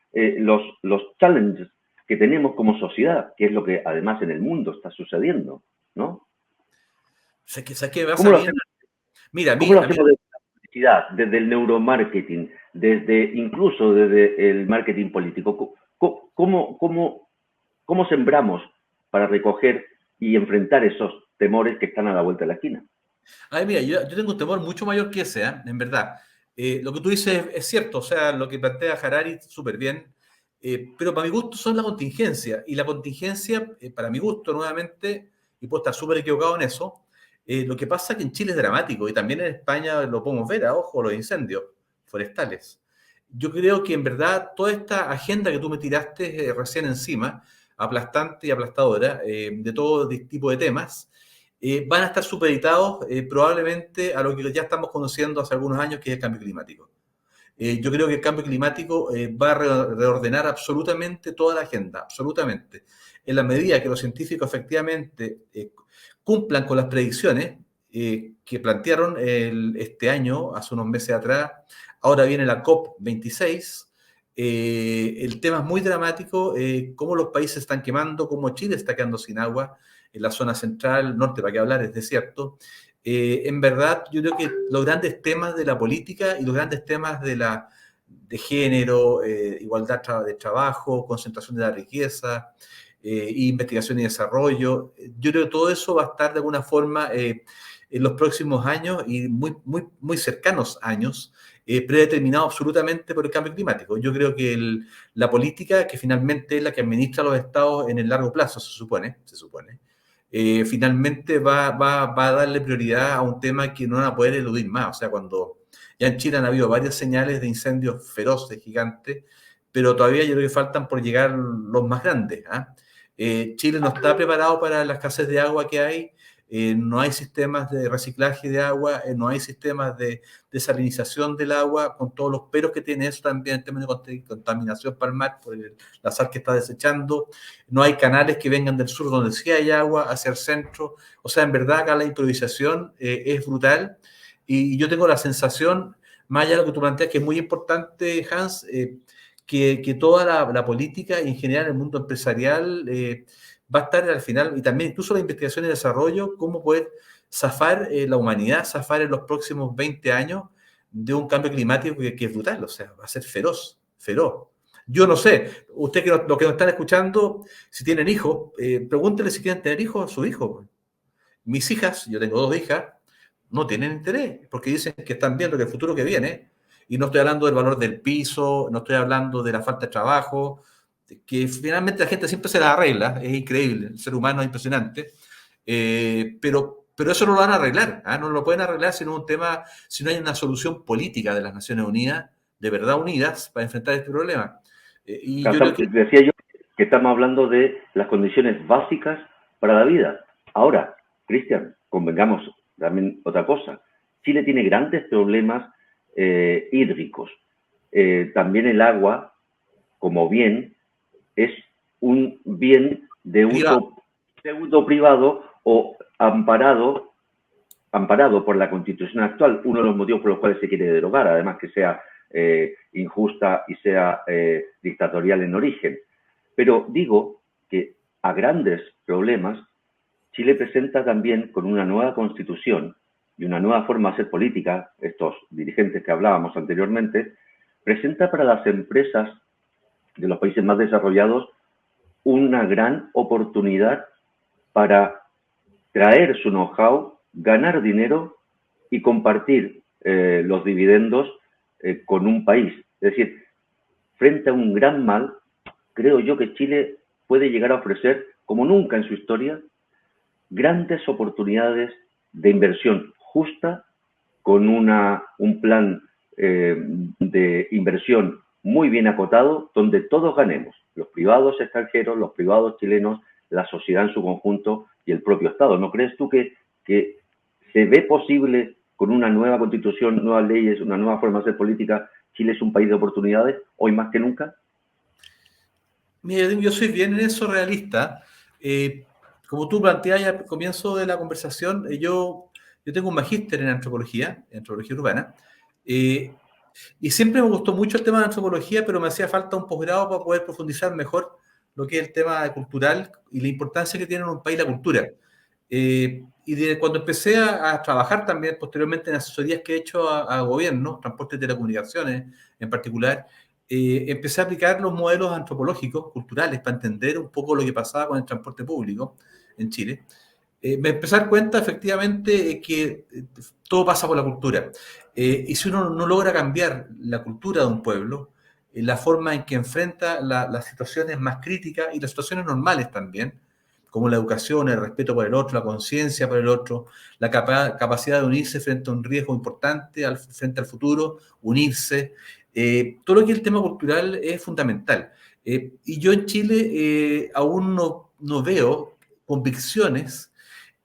los challenges que tenemos como sociedad, que es lo que además en el mundo está sucediendo, ¿no? ¿Cómo lo hacemos? Mira, ¿cómo lo hacemos desde la publicidad, desde el neuromarketing, incluso desde el marketing político? ¿Cómo sembramos para recoger y enfrentar esos temores que están a la vuelta de la esquina? Mira, yo tengo un temor mucho mayor que ese, en verdad. Lo que tú dices es cierto, o sea, lo que plantea Harari, súper bien, pero para mi gusto son la contingencia, y la contingencia, para mi gusto, nuevamente, y puedo estar súper equivocado en eso, lo que pasa es que en Chile es dramático, y también en España lo podemos ver, ojo, los incendios forestales. Yo creo que en verdad toda esta agenda que tú me tiraste recién encima, aplastante y aplastadora, de todo tipo de temas, van a estar supeditados probablemente a lo que ya estamos conociendo hace algunos años, que es el cambio climático. Yo creo que el cambio climático va a reordenar absolutamente toda la agenda, absolutamente. En la medida que los científicos efectivamente cumplan con las predicciones que plantearon este año, hace unos meses atrás, ahora viene la COP26, el tema es muy dramático, cómo los países están quemando, cómo Chile está quedando sin agua, en la zona central, norte, para qué hablar, es desierto. En verdad, yo creo que los grandes temas de la política y los grandes temas de género, igualdad de trabajo, concentración de la riqueza, investigación y desarrollo, yo creo que todo eso va a estar de alguna forma en los próximos años y muy cercanos años, predeterminado absolutamente por el cambio climático. Yo creo que la política, que finalmente es la que administra los estados en el largo plazo, se supone, finalmente va a darle prioridad a un tema que no van a poder eludir más. O sea, cuando ya en Chile han habido varias señales de incendios feroces, gigantes, pero todavía yo creo que faltan por llegar los más grandes. Chile no está preparado para la escasez de agua que hay, no hay sistemas de reciclaje de agua, no hay sistemas de desalinización del agua, con todos los peros que tiene eso también en términos de contaminación para el mar, por la sal que está desechando, no hay canales que vengan del sur donde sí hay agua, hacia el centro. O sea, en verdad acá la improvisación es brutal, y yo tengo la sensación, más allá de lo que tú planteas, que es muy importante, Hans, que toda la política y en general el mundo empresarial va a estar al final, y también incluso la investigación y desarrollo, cómo poder zafar la humanidad, zafar en los próximos 20 años de un cambio climático que es brutal. O sea, va a ser feroz. Yo no sé, ustedes los que nos están escuchando, si tienen hijos, pregúntenle si quieren tener hijos a su hijo. Mis hijas, yo tengo 2 hijas, no tienen interés, porque dicen que están viendo que el futuro que viene, y no estoy hablando del valor del piso, no estoy hablando de la falta de trabajo, que finalmente la gente siempre se la arregla, es increíble, el ser humano es impresionante, pero eso no lo van a arreglar, no lo pueden arreglar si no hay una solución política de las Naciones Unidas, de verdad unidas, para enfrentar este problema. Y yo creo que... Decía yo que estamos hablando de las condiciones básicas para la vida. Ahora, Cristian, convengamos también otra cosa. Chile tiene grandes problemas hídricos. También el agua, como bien, es un bien de uso pseudo privado o amparado por la Constitución actual, uno de los motivos por los cuales se quiere derogar, además que sea injusta y sea dictatorial en origen. Pero digo que a grandes problemas Chile presenta también, con una nueva Constitución y una nueva forma de hacer política, estos dirigentes que hablábamos anteriormente, presenta para las empresas de los países más desarrollados una gran oportunidad para traer su know-how, ganar dinero y compartir los dividendos con un país. Es decir, frente a un gran mal, creo yo que Chile puede llegar a ofrecer, como nunca en su historia, grandes oportunidades de inversión justa, con un plan de inversión muy bien acotado, donde todos ganemos, los privados extranjeros, los privados chilenos, la sociedad en su conjunto y el propio Estado. ¿No crees tú que se ve posible, con una nueva Constitución, nuevas leyes, una nueva forma de hacer política, Chile es un país de oportunidades, hoy más que nunca? Mira, yo soy bien en eso realista. Como tú planteas al comienzo de la conversación, yo tengo un magíster en antropología urbana, y siempre me gustó mucho el tema de la antropología, pero me hacía falta un posgrado para poder profundizar mejor lo que es el tema cultural y la importancia que tiene en un país la cultura. Y cuando empecé a trabajar también posteriormente en asesorías que he hecho a gobierno, transporte y telecomunicaciones en particular, empecé a aplicar los modelos antropológicos, culturales, para entender un poco lo que pasaba con el transporte público en Chile. Me empecé a dar cuenta efectivamente que todo pasa por la cultura. Y si uno no logra cambiar la cultura de un pueblo, la forma en que enfrenta las situaciones más críticas y las situaciones normales también, como la educación, el respeto por el otro, la conciencia por el otro, la capacidad de unirse frente a un riesgo importante, frente al futuro, unirse. Todo lo que es el tema cultural es fundamental. Y yo en Chile aún no veo convicciones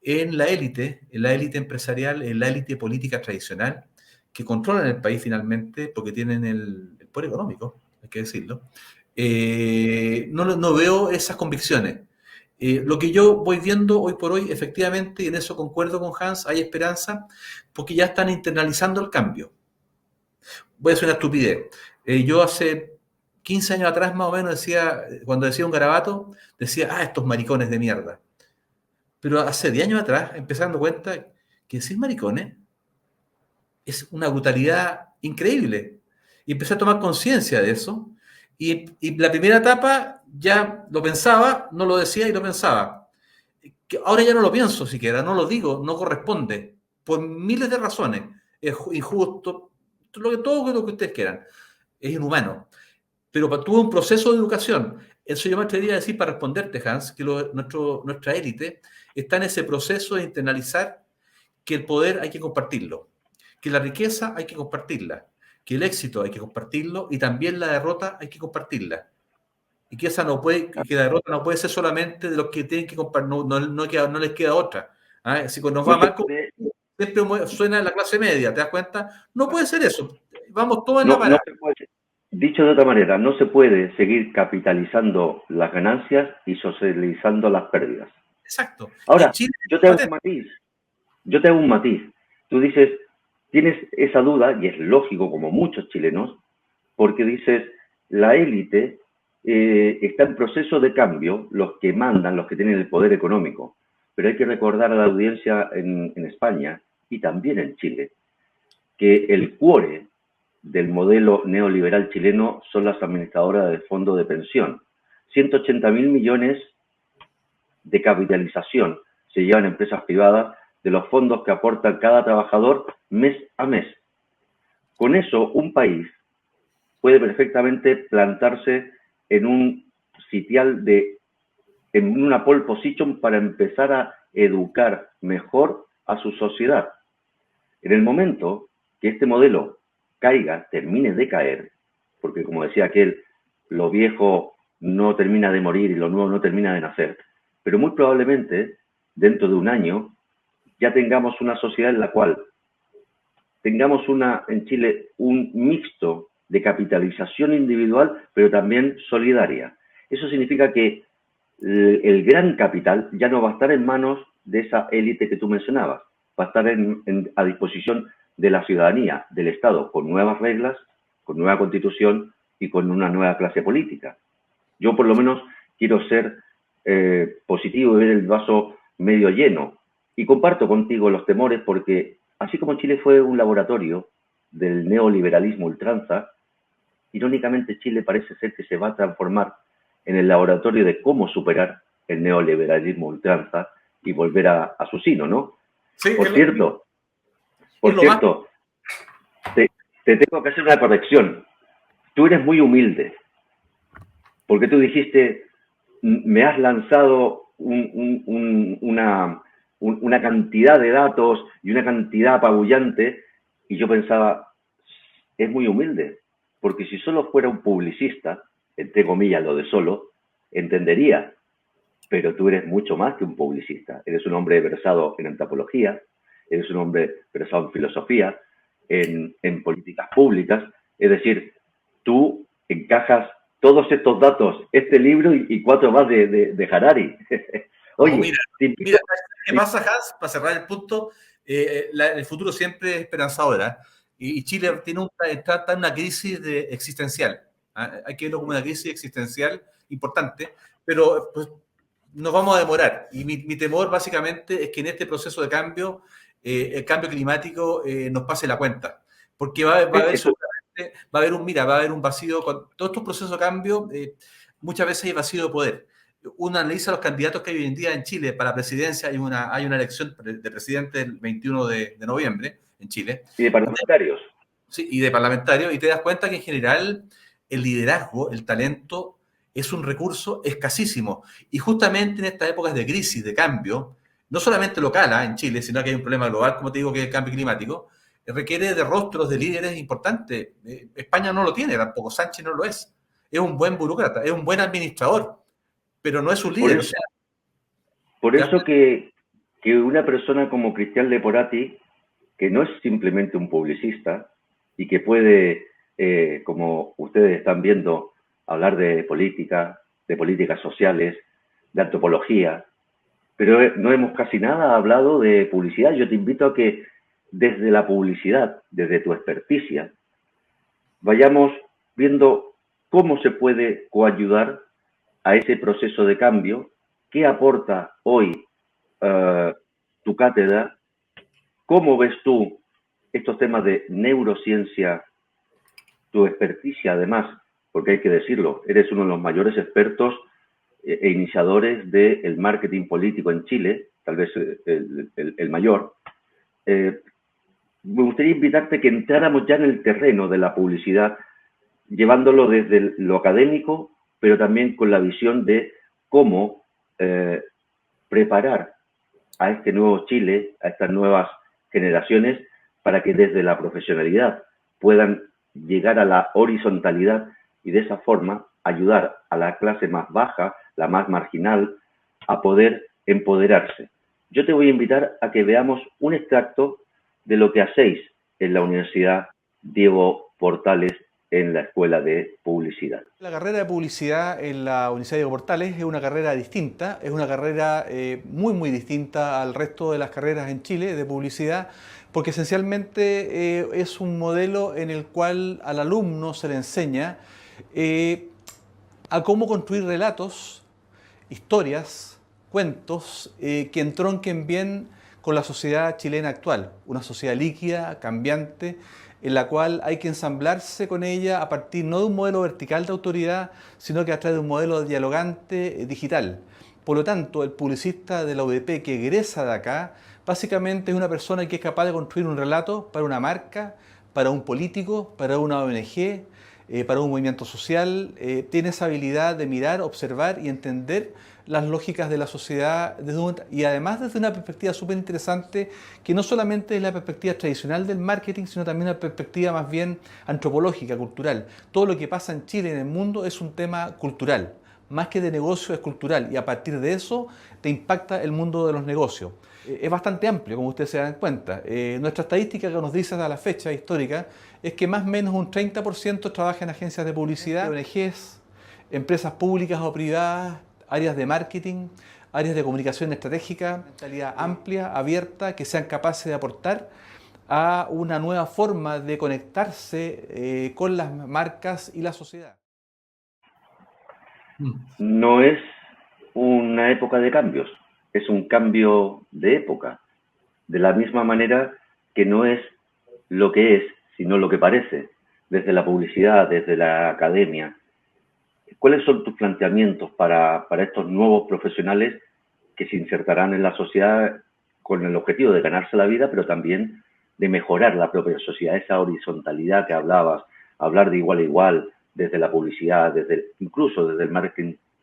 en la élite empresarial, en la élite política tradicional, que controlan el país finalmente porque tienen el poder económico, hay que decirlo. No veo esas convicciones. Lo que yo voy viendo hoy por hoy, efectivamente, y en eso concuerdo con Hans, hay esperanza, porque ya están internalizando el cambio. Voy a hacer una estupidez. Yo hace 15 años atrás, más o menos, decía, cuando decía un garabato, decía, estos maricones de mierda. Pero hace 10 años atrás, empecé dando cuenta que decir maricones es una brutalidad increíble. Y empecé a tomar conciencia de eso. Y la primera etapa ya lo pensaba, no lo decía y lo pensaba. Ahora ya no lo pienso siquiera, no lo digo, no corresponde. por miles de razones. Es injusto, todo lo que ustedes quieran. Es inhumano. Pero tuvo un proceso de educación. Eso yo me atrevería a decir para responderte, Hans, que nuestra élite está en ese proceso de internalizar que el poder hay que compartirlo, que la riqueza hay que compartirla, que el éxito hay que compartirlo y también la derrota hay que compartirla. Y que que la derrota no puede ser solamente de los que tienen que compartir, no les queda otra. ¿Ah? Si nos va mal, siempre suena la clase media, ¿te das cuenta? No puede ser eso. Vamos todos en la parada. No se puede, dicho de otra manera, no se puede seguir capitalizando las ganancias y socializando las pérdidas. Exacto. Ahora, yo te hago un matiz. Tú dices, tienes esa duda, y es lógico como muchos chilenos, porque dices, la élite está en proceso de cambio, los que mandan, los que tienen el poder económico. Pero hay que recordar a la audiencia en España y también en Chile, que el cuore del modelo neoliberal chileno son las administradoras de fondos de pensión. 180.000 millones de capitalización se llevan empresas privadas de los fondos que aporta cada trabajador mes a mes. Con eso, un país puede perfectamente plantarse en un sitial en una pole position para empezar a educar mejor a su sociedad. En el momento que este modelo caiga, termine de caer, porque como decía aquel, lo viejo no termina de morir y lo nuevo no termina de nacer, pero muy probablemente dentro de un año ya tengamos una sociedad en la cual tengamos en Chile un mixto de capitalización individual, pero también solidaria. Eso significa que el gran capital ya no va a estar en manos de esa élite que tú mencionabas, va a estar a disposición de la ciudadanía, del Estado, con nuevas reglas, con nueva constitución y con una nueva clase política. Yo por lo menos quiero ser positivo y ver el vaso medio lleno. Y comparto contigo los temores porque, así como Chile fue un laboratorio del neoliberalismo ultranza, irónicamente Chile parece ser que se va a transformar en el laboratorio de cómo superar el neoliberalismo ultranza y volver a su sino, ¿no? Sí, por cierto, te tengo que hacer una corrección. Tú eres muy humilde, porque tú dijiste, me has lanzado una cantidad de datos y una cantidad apabullante, y yo pensaba, es muy humilde, porque si solo fuera un publicista, entre comillas lo de solo, entendería, pero tú eres mucho más que un publicista. Eres un hombre versado en antropología, eres un hombre versado en filosofía, en políticas públicas, es decir, tú encajas todos estos datos, este libro y 4 más de Harari. Oye, mira, ¿qué pasa, Hans? Para cerrar el punto, el futuro siempre es esperanzador, ¿eh? Y Chile está en una crisis existencial. ¿Eh? Hay que verlo como una crisis existencial importante, pero pues, nos vamos a demorar. Y mi temor básicamente es que en este proceso de cambio, el cambio climático nos pase la cuenta. Porque va a haber un vacío. Con todos estos procesos de cambio, muchas veces hay vacío de poder. Uno analiza los candidatos que hay hoy en día en Chile para presidencia. Hay una elección de presidente el 21 de noviembre en Chile. Y de parlamentarios. Sí, y de parlamentarios. Y te das cuenta que en general el liderazgo, el talento, es un recurso escasísimo. Y justamente en estas épocas de crisis, de cambio, no solamente local en Chile, sino que hay un problema global, como te digo, que es el cambio climático, requiere de rostros de líderes importantes. España no lo tiene, tampoco Sánchez no lo es. Es un buen burócrata, es un buen administrador, pero no es un líder. Por eso que una persona como Cristian Leporati, que no es simplemente un publicista y que puede, como ustedes están viendo, hablar de política, de políticas sociales, de antropología, pero no hemos casi nada hablado de publicidad. Yo te invito a que desde la publicidad, desde tu experticia, vayamos viendo cómo se puede coayudar a ese proceso de cambio, qué aporta hoy tu cátedra, cómo ves tú estos temas de neurociencia, tu experticia además, porque hay que decirlo, eres uno de los mayores expertos e iniciadores del marketing político en Chile, tal vez el mayor, me gustaría invitarte a que entráramos ya en el terreno de la publicidad, llevándolo desde lo académico, pero también con la visión de cómo preparar a este nuevo Chile, a estas nuevas generaciones, para que desde la profesionalidad puedan llegar a la horizontalidad y de esa forma ayudar a la clase más baja, la más marginal, a poder empoderarse. Yo te voy a invitar a que veamos un extracto de lo que hacéis en la Universidad Diego Portales en la Escuela de Publicidad. La carrera de publicidad en la Universidad Diego Portales es una carrera distinta, es una carrera muy distinta al resto de las carreras en Chile de publicidad, porque esencialmente es un modelo en el cual al alumno se le enseña a cómo construir relatos, historias, cuentos que entronquen bien con la sociedad chilena actual, una sociedad líquida, cambiante, en la cual hay que ensamblarse con ella a partir no de un modelo vertical de autoridad, sino que a través de un modelo dialogante digital. Por lo tanto, el publicista de la UDP que egresa de acá, básicamente es una persona que es capaz de construir un relato para una marca, para un político, para una ONG, para un movimiento social, tiene esa habilidad de mirar, observar y entender las lógicas de la sociedad y además desde una perspectiva súper interesante que no solamente es la perspectiva tradicional del marketing, sino también una perspectiva más bien antropológica, cultural. Todo lo que pasa en Chile y en el mundo es un tema cultural, más que de negocio es cultural y a partir de eso te impacta el mundo de los negocios. Es bastante amplio, como ustedes se dan cuenta. Nuestra estadística que nos dice a la fecha histórica es que más o menos un 30% trabaja en agencias de publicidad, ONGs, empresas públicas o privadas, áreas de marketing, áreas de comunicación estratégica, mentalidad amplia, abierta, que sean capaces de aportar a una nueva forma de conectarse con las marcas y la sociedad. No es una época de cambios, es un cambio de época. De la misma manera que no es lo que es, sino lo que parece, desde la publicidad, desde la academia. ¿Cuáles son tus planteamientos para estos nuevos profesionales que se insertarán en la sociedad con el objetivo de ganarse la vida, pero también de mejorar la propia sociedad, esa horizontalidad que hablabas, hablar de igual a igual, desde la publicidad, incluso desde el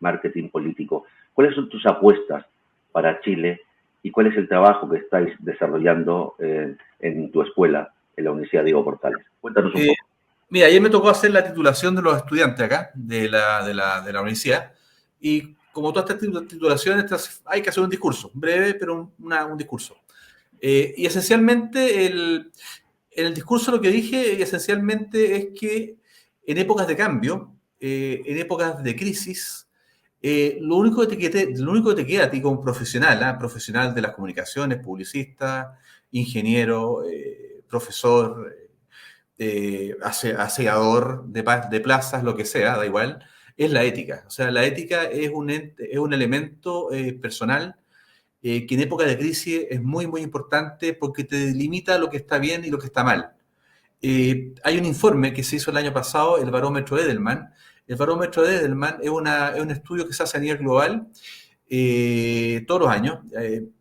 marketing político? ¿Cuáles son tus apuestas para Chile y cuál es el trabajo que estáis desarrollando en tu escuela, en la Universidad Diego Portales? Cuéntanos un poco. Mira, ayer me tocó hacer la titulación de los estudiantes acá, de la universidad, y como todas estas titulaciones, hay que hacer un discurso, breve, pero un discurso. Y esencialmente, en el discurso lo que dije esencialmente es que en épocas de cambio, en épocas de crisis, lo único que te queda a ti como profesional, profesional de las comunicaciones, publicista, ingeniero, profesor, aseador de plazas, lo que sea, da igual, es la ética. O sea, la ética es un elemento personal que en época de crisis es muy importante porque te delimita lo que está bien y lo que está mal. Hay un informe que se hizo el año pasado, el Barómetro Edelman. El Barómetro Edelman es un estudio que se hace a nivel global todos los años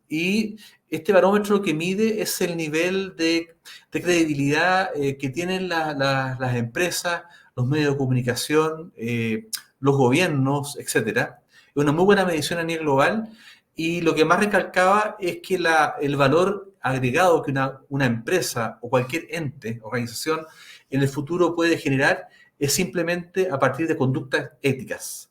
y este barómetro lo que mide es el nivel de credibilidad que tienen las empresas, los medios de comunicación, los gobiernos, etcétera. Es una muy buena medición a nivel global y lo que más recalcaba es que el valor agregado que una empresa o cualquier ente, organización, en el futuro puede generar es simplemente a partir de conductas éticas.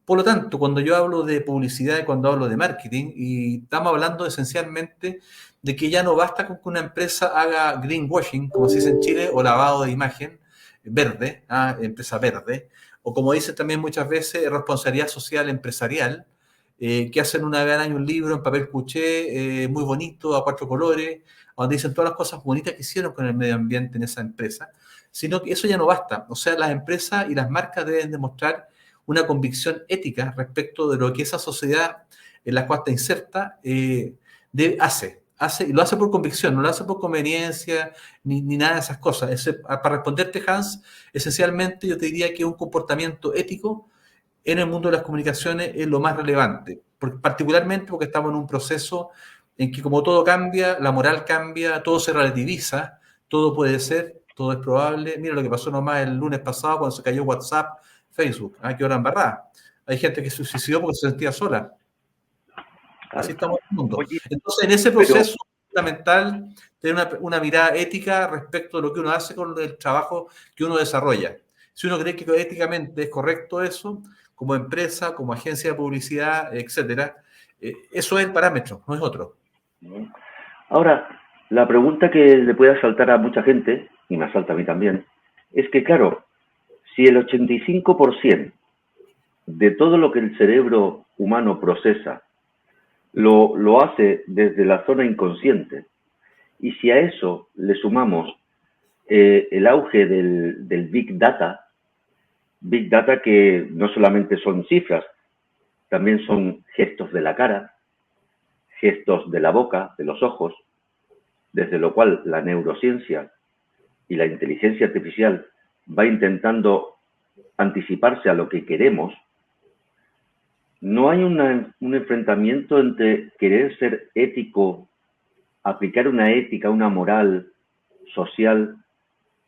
Por lo tanto, cuando yo hablo de publicidad y cuando hablo de marketing, y estamos hablando esencialmente de que ya no basta con que una empresa haga greenwashing, como se dice en Chile, o lavado de imagen verde, empresa verde, o como dicen también muchas veces, responsabilidad social empresarial, que hacen una vez al año un libro en papel cuché, muy bonito, a 4 colores, donde dicen todas las cosas bonitas que hicieron con el medio ambiente en esa empresa, sino que eso ya no basta. O sea, las empresas y las marcas deben demostrar una convicción ética respecto de lo que esa sociedad en la cual está inserta hace, y lo hace por convicción, no lo hace por conveniencia ni nada de esas cosas. Para responderte, Hans, esencialmente yo te diría que un comportamiento ético en el mundo de las comunicaciones es lo más relevante, particularmente porque estamos en un proceso en que como todo cambia, la moral cambia, todo se relativiza, todo puede ser, todo es probable. Mira lo que pasó nomás el lunes pasado cuando se cayó WhatsApp, Facebook. ¿Ah? Qué hora embarrada. Hay gente que se suicidó porque se sentía sola. Así Claro. estamos en el mundo. Oye, Entonces, en ese pero proceso es fundamental tener una mirada ética respecto a lo que uno hace con el trabajo que uno desarrolla. Si uno cree que éticamente es correcto eso, como empresa, como agencia de publicidad, etcétera, eso es el parámetro, no es otro. ahora, la pregunta que le puede asaltar a mucha gente, y me asalta a mí también, es que, claro, si el 85% de todo lo que el cerebro humano procesa lo hace desde la zona inconsciente, y si a eso le sumamos el auge del Big Data que no solamente son cifras, también son gestos de la cara, gestos de la boca, de los ojos, desde lo cual la neurociencia y la inteligencia artificial va intentando anticiparse a lo que queremos. No hay un enfrentamiento entre querer ser ético, aplicar una ética, una moral social,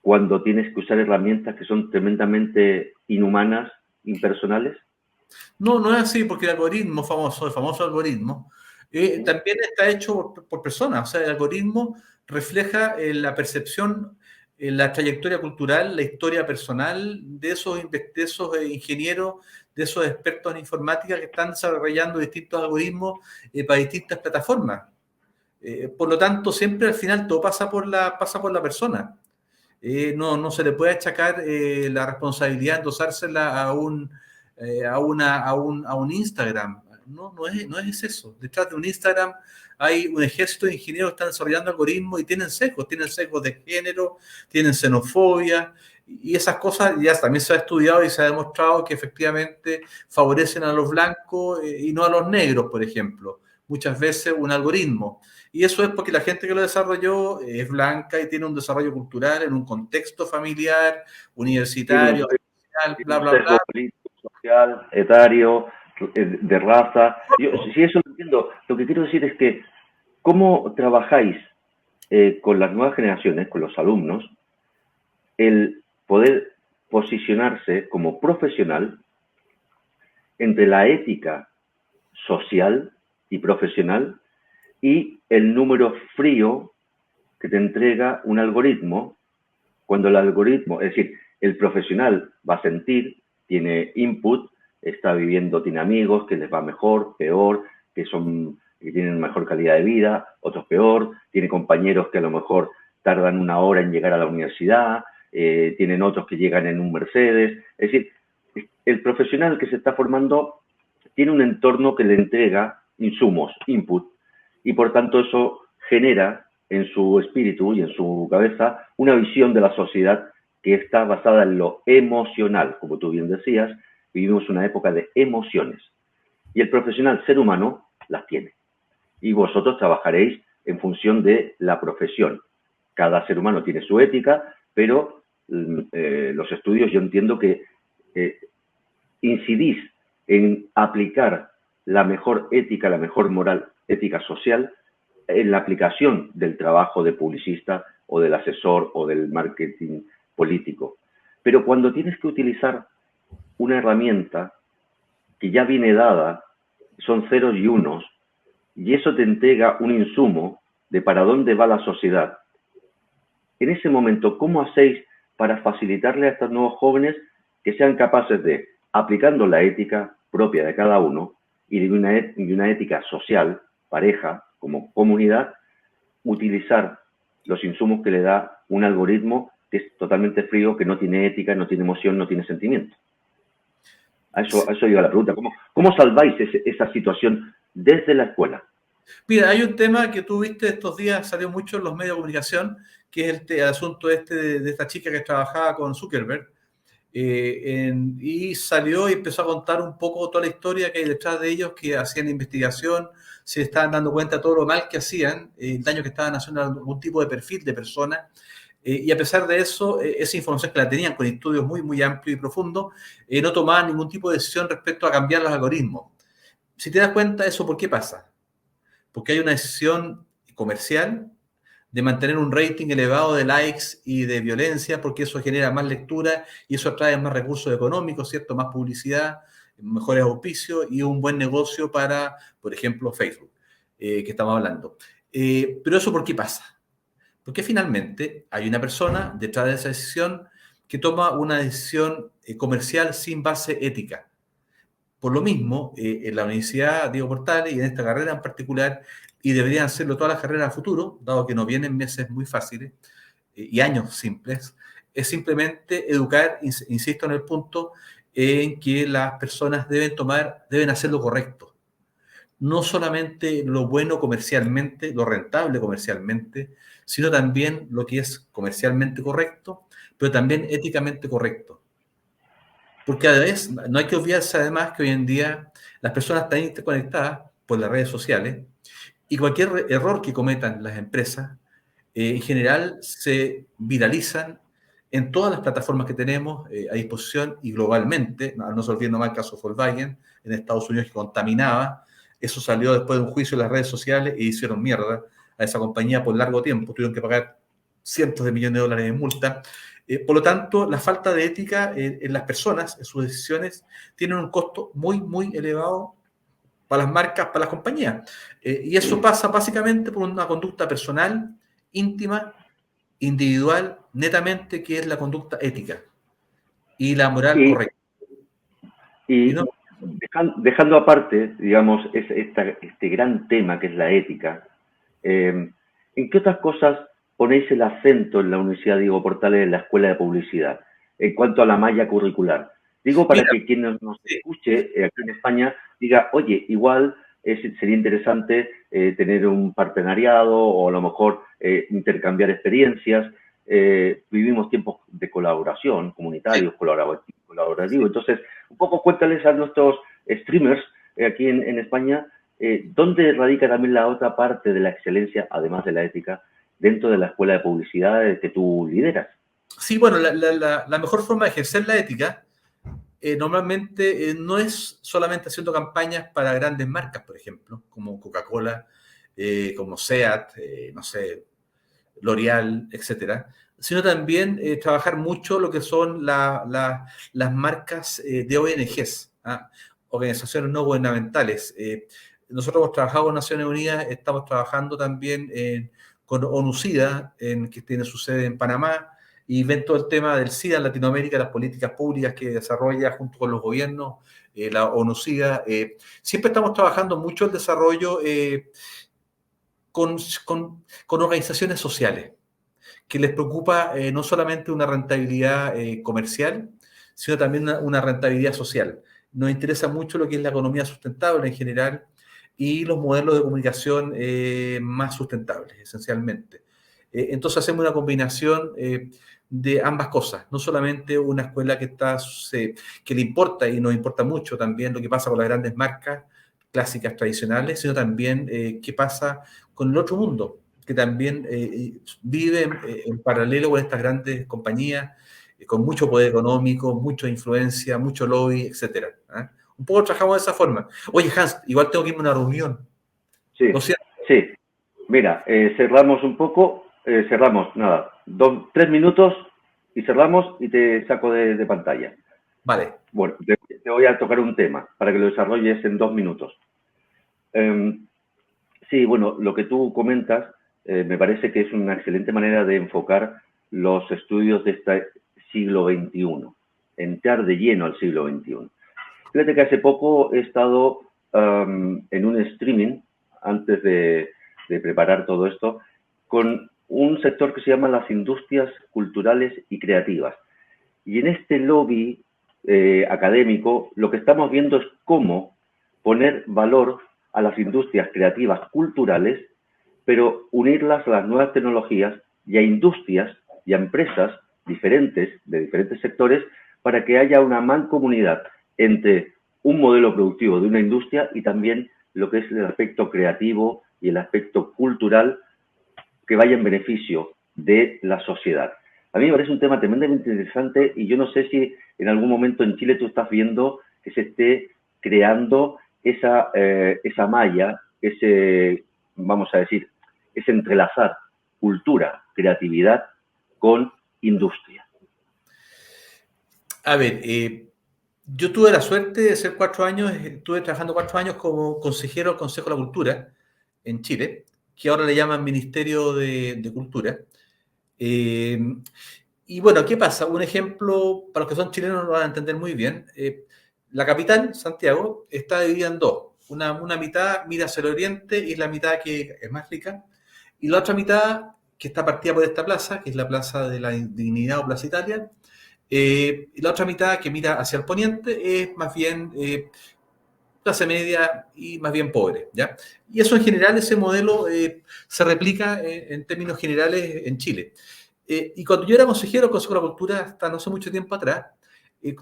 cuando tienes que usar herramientas que son tremendamente inhumanas, impersonales. No, no es así, porque el algoritmo famoso, el famoso algoritmo, también está hecho por personas. O sea, el algoritmo refleja la percepción, la trayectoria cultural, la historia personal de esos ingenieros, de esos expertos en informática que están desarrollando distintos algoritmos para distintas plataformas. Por lo tanto, siempre al final todo pasa por la persona. No se le puede achacar la responsabilidad, endosársela a un Instagram. No es eso. Detrás de un Instagram hay un ejército de ingenieros que están desarrollando algoritmos y tienen sesgos de género, tienen xenofobia, y esas cosas ya también se ha estudiado y se ha demostrado que efectivamente favorecen a los blancos y no a los negros, por ejemplo. Muchas veces un algoritmo. Y eso es porque la gente que lo desarrolló es blanca y tiene un desarrollo cultural en un contexto familiar, universitario, social, Tiene bla, un bla, bla. sesgo político, social, etario, de raza. Yo, si eso lo entiendo, lo que quiero decir es que cómo trabajáis con las nuevas generaciones, con los alumnos, el poder posicionarse como profesional entre la ética social y profesional y el número frío que te entrega un algoritmo, cuando el algoritmo, es decir, el profesional va a sentir, tiene input, está viviendo, tiene amigos que les va mejor, peor, que tienen mejor calidad de vida, otros peor, tiene compañeros que a lo mejor tardan 1 hora en llegar a la universidad, tienen otros que llegan en un Mercedes, es decir, el profesional que se está formando tiene un entorno que le entrega insumos, input, y por tanto eso genera en su espíritu y en su cabeza una visión de la sociedad que está basada en lo emocional. Como tú bien decías, vivimos una época de emociones y el profesional ser humano las tiene. Y vosotros trabajaréis en función de la profesión. Cada ser humano tiene su ética, pero los estudios yo entiendo que incidís en aplicar la mejor ética, la mejor moral, ética social, en la aplicación del trabajo de publicista o del asesor o del marketing político. Pero cuando tienes que utilizar una herramienta que ya viene dada, son ceros y unos, y eso te entrega un insumo de para dónde va la sociedad. En ese momento, ¿cómo hacéis para facilitarle a estos nuevos jóvenes que sean capaces de, aplicando la ética propia de cada uno y de una ética social, pareja, como comunidad, utilizar los insumos que le da un algoritmo que es totalmente frío, que no tiene ética, no tiene emoción, no tiene sentimiento? A eso llega la pregunta. ¿Cómo salváis esa situación desde la escuela? Mira, hay un tema que tú viste estos días, salió mucho en los medios de comunicación, que es el asunto de esta chica que trabajaba con Zuckerberg, y salió y empezó a contar un poco toda la historia que hay detrás de ellos, que hacían investigación, se estaban dando cuenta de todo lo mal que hacían, el daño que estaban haciendo a algún tipo de perfil de persona, y a pesar de eso, esa información que la tenían con estudios muy, muy amplios y profundos, no tomaban ningún tipo de decisión respecto a cambiar los algoritmos. Si te das cuenta, ¿eso por qué pasa? porque hay una decisión comercial de mantener un rating elevado de likes y de violencia, porque eso genera más lectura y eso atrae más recursos económicos, ¿cierto? Más publicidad, mejores auspicios y un buen negocio para, por ejemplo, Facebook, que estamos hablando. Pero eso, ¿por qué pasa? Porque finalmente hay una persona detrás de esa decisión que toma una decisión comercial sin base ética. Por lo mismo, en la Universidad Diego Portales y en esta carrera en particular, y deberían hacerlo todas las carreras a futuro, dado que no vienen meses muy fáciles y años simples, es simplemente educar, insisto en el punto, en que las personas deben hacer lo correcto. No solamente lo bueno comercialmente, lo rentable comercialmente, sino también lo que es comercialmente correcto, pero también éticamente correcto. Porque además, no hay que olvidarse además que hoy en día las personas están interconectadas por las redes sociales y cualquier error que cometan las empresas, en general se viralizan en todas las plataformas que tenemos a disposición y globalmente. No se olviden nomás el caso Volkswagen en Estados Unidos que contaminaba. Eso salió después de un juicio en las redes sociales e hicieron mierda a esa compañía por largo tiempo. Tuvieron que pagar cientos de millones de dólares en multa. Por lo tanto, la falta de ética en las personas, en sus decisiones, tiene un costo muy, muy elevado para las marcas, para las compañías. Y eso pasa básicamente por una conducta personal, íntima, individual, netamente, que es la conducta ética y la moral correcta. Y no, dejando aparte, digamos, este gran tema que es la ética, ¿en qué otras cosas ponéis el acento en la Universidad Diego Portales en la Escuela de Publicidad en cuanto a la malla curricular? Digo para que quien nos escuche aquí en España diga, oye, igual sería interesante tener un partenariado o a lo mejor intercambiar experiencias. Vivimos tiempos de colaboración, comunitarios, colaborativo. Entonces, un poco cuéntales a nuestros streamers aquí en España dónde radica también la otra parte de la excelencia, además de la ética, dentro de la escuela de publicidad que tú lideras. Sí, bueno, la mejor forma de ejercer la ética normalmente no es solamente haciendo campañas para grandes marcas, por ejemplo, como Coca-Cola, como SEAT, no sé, L'Oreal, etcétera, sino también trabajar mucho lo que son las marcas de ONGs, organizaciones no gubernamentales. Nosotros hemos trabajado con Naciones Unidas, estamos trabajando también con ONU-SIDA, que tiene su sede en Panamá, y ven todo el tema del SIDA en Latinoamérica, las políticas públicas que desarrolla junto con los gobiernos, la ONU-SIDA. Siempre estamos trabajando mucho el desarrollo con organizaciones sociales, que les preocupa no solamente una rentabilidad comercial, sino también una rentabilidad social. Nos interesa mucho lo que es la economía sustentable en general y los modelos de comunicación más sustentables, esencialmente. Entonces hacemos una combinación de ambas cosas, no solamente una escuela que le importa y nos importa mucho también lo que pasa con las grandes marcas clásicas tradicionales, sino también qué pasa con el otro mundo, que también vive en paralelo con estas grandes compañías, con mucho poder económico, mucha influencia, mucho lobby, etc. Un poco trabajamos de esa forma. Oye, Hans, igual tengo que irme a una reunión. Sí, sí. Mira, cerramos un poco, cerramos, nada, 3 minutos y cerramos y te saco de pantalla. Vale. Bueno, te voy a tocar un tema para que lo desarrolles en 2 minutos. Sí, bueno, lo que tú comentas me parece que es una excelente manera de enfocar los estudios de este siglo XXI, entrar de lleno al siglo XXI. Fíjate que hace poco he estado en un streaming, antes de preparar todo esto, con un sector que se llama las industrias culturales y creativas. Y en este lobby académico, lo que estamos viendo es cómo poner valor a las industrias creativas culturales, pero unirlas a las nuevas tecnologías y a industrias y a empresas diferentes, de diferentes sectores, para que haya una mancomunidad entre un modelo productivo de una industria y también lo que es el aspecto creativo y el aspecto cultural que vaya en beneficio de la sociedad. A mí me parece un tema tremendamente interesante y yo no sé si en algún momento en Chile tú estás viendo que se esté creando esa malla, ese vamos a decir, es entrelazar cultura, creatividad con industria? A ver, yo tuve la suerte de ser 4 años, estuve trabajando 4 años como consejero del Consejo de la Cultura en Chile, que ahora le llaman Ministerio de Cultura. Eh, y bueno, ¿qué pasa? Un ejemplo, para los que son chilenos lo van a entender muy bien. La capital, Santiago, está dividida en dos. Una mitad mira hacia el oriente y es la mitad que es más rica. Y la otra mitad, que está partida por esta plaza, que es la Plaza de la Dignidad o Plaza Italia, y la otra mitad que mira hacia el poniente es más bien clase media y más bien pobre, ¿ya? Y eso en general, ese modelo se replica en términos generales en Chile. Y cuando yo era consejero del Consejo de la Cultura, hasta no hace mucho tiempo atrás,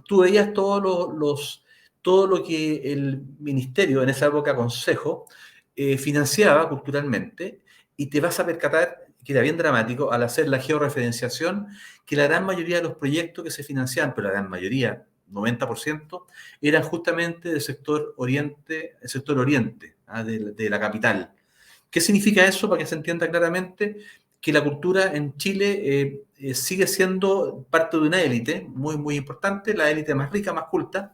tú veías todo lo que el ministerio, en esa época consejo, financiaba culturalmente, y te vas a percatar que era bien dramático al hacer la georreferenciación, que la gran mayoría de los proyectos que se financiaban, pero la gran mayoría, 90%, eran justamente del sector oriente, el sector oriente, de la capital. ¿Qué significa eso? Para que se entienda claramente, que la cultura en Chile sigue siendo parte de una élite muy, muy importante, la élite más rica, más culta,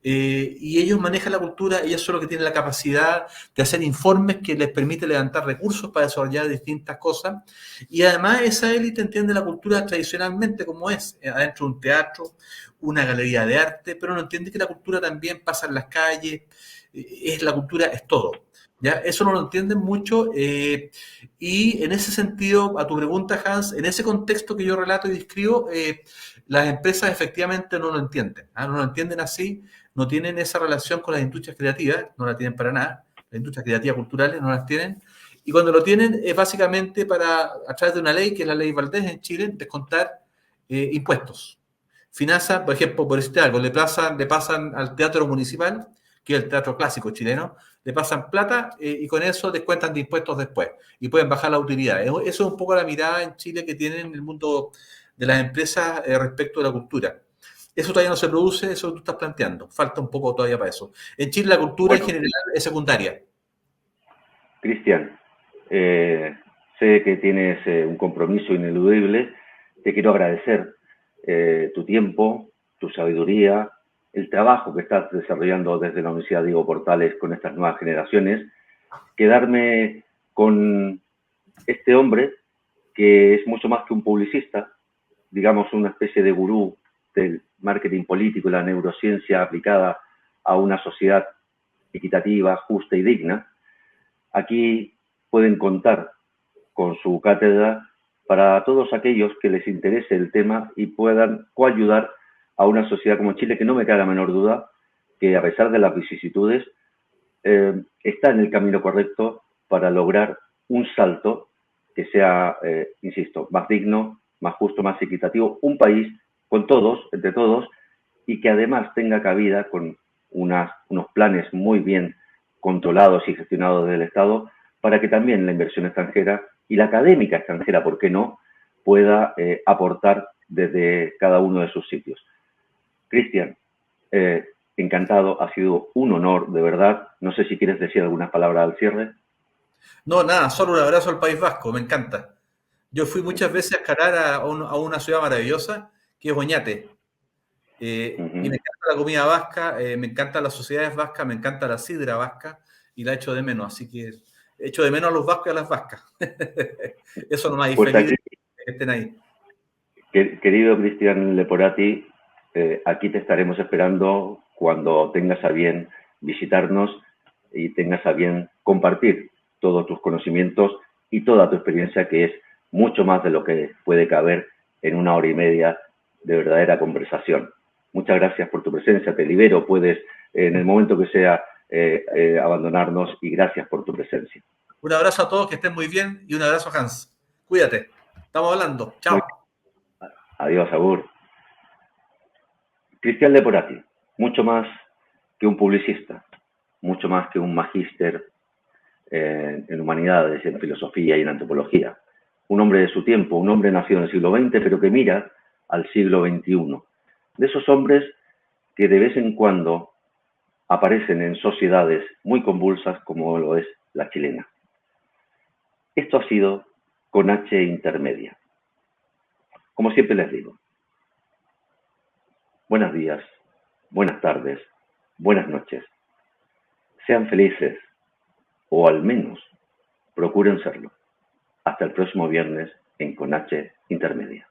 y ellos manejan la cultura, ellos son los que tienen la capacidad de hacer informes que les permite levantar recursos para desarrollar distintas cosas, y además esa élite entiende la cultura tradicionalmente como es, adentro de un teatro, una galería de arte, pero no entiende que la cultura también pasa en las calles, es la cultura, es todo. ¿Ya? Eso no lo entienden mucho, y en ese sentido, a tu pregunta, Hans, en ese contexto que yo relato y describo, las empresas efectivamente no lo entienden, no lo entienden así, no tienen esa relación con las industrias creativas, no la tienen para nada, las industrias creativas culturales no las tienen, y cuando lo tienen es básicamente para, a través de una ley, que es la ley Valdés en Chile, descontar impuestos. Finanzas, por ejemplo, por decirte algo, le pasan al teatro municipal, que es el teatro clásico chileno, le pasan plata y con eso descuentan de impuestos después y pueden bajar la utilidad. Eso es un poco la mirada en Chile que tienen en el mundo de las empresas respecto de la cultura. Eso todavía no se produce, eso que tú estás planteando. Falta un poco todavía para eso. En Chile la cultura en general es secundaria. Cristian, sé que tienes un compromiso ineludible. Te quiero agradecer tu tiempo, tu sabiduría, el trabajo que estás desarrollando desde la Universidad Diego Portales con estas nuevas generaciones. Quedarme con este hombre que es mucho más que un publicista, digamos una especie de gurú del marketing político y la neurociencia aplicada a una sociedad equitativa, justa y digna. Aquí pueden contar con su cátedra para todos aquellos que les interese el tema y puedan coayudar a una sociedad como Chile, que no me cabe la menor duda que, a pesar de las vicisitudes, está en el camino correcto para lograr un salto que sea, insisto, más digno, más justo, más equitativo, un país con todos, entre todos, y que además tenga cabida con unos planes muy bien controlados y gestionados del Estado, para que también la inversión extranjera y la académica extranjera, ¿por qué no?, pueda aportar desde cada uno de sus sitios. Cristian, encantado, ha sido un honor, de verdad. No sé si quieres decir algunas palabras al cierre. No, nada, solo un abrazo al País Vasco, me encanta. Yo fui muchas veces a escalar a una ciudad maravillosa, que es Oñate. Y me encanta la comida vasca, me encantan las sociedades vascas, me encanta la sidra vasca, y la echo de menos, así que echo de menos a los vascos y a las vascas. Eso nomás, y Pues feliz de que estén ahí. Querido Cristian Leporati, aquí te estaremos esperando cuando tengas a bien visitarnos y tengas a bien compartir todos tus conocimientos y toda tu experiencia, que es mucho más de lo que puede caber en 1 hora y media de verdadera conversación. Muchas gracias por tu presencia, te libero, puedes en el momento que sea abandonarnos, y gracias por tu presencia. Un abrazo a todos, que estén muy bien, y un abrazo, Hans. Cuídate, estamos hablando. Chao. Adiós, Agur. Cristian Leporati, mucho más que un publicista, mucho más que un magíster en humanidades, en filosofía y en antropología. Un hombre de su tiempo, un hombre nacido en el siglo XX, pero que mira al siglo XXI. De esos hombres que de vez en cuando aparecen en sociedades muy convulsas como lo es la chilena. Esto ha sido con H intermedia. Como siempre les digo, buenos días, buenas tardes, buenas noches. Sean felices, o al menos procuren serlo. Hasta el próximo viernes en Con H intermedia.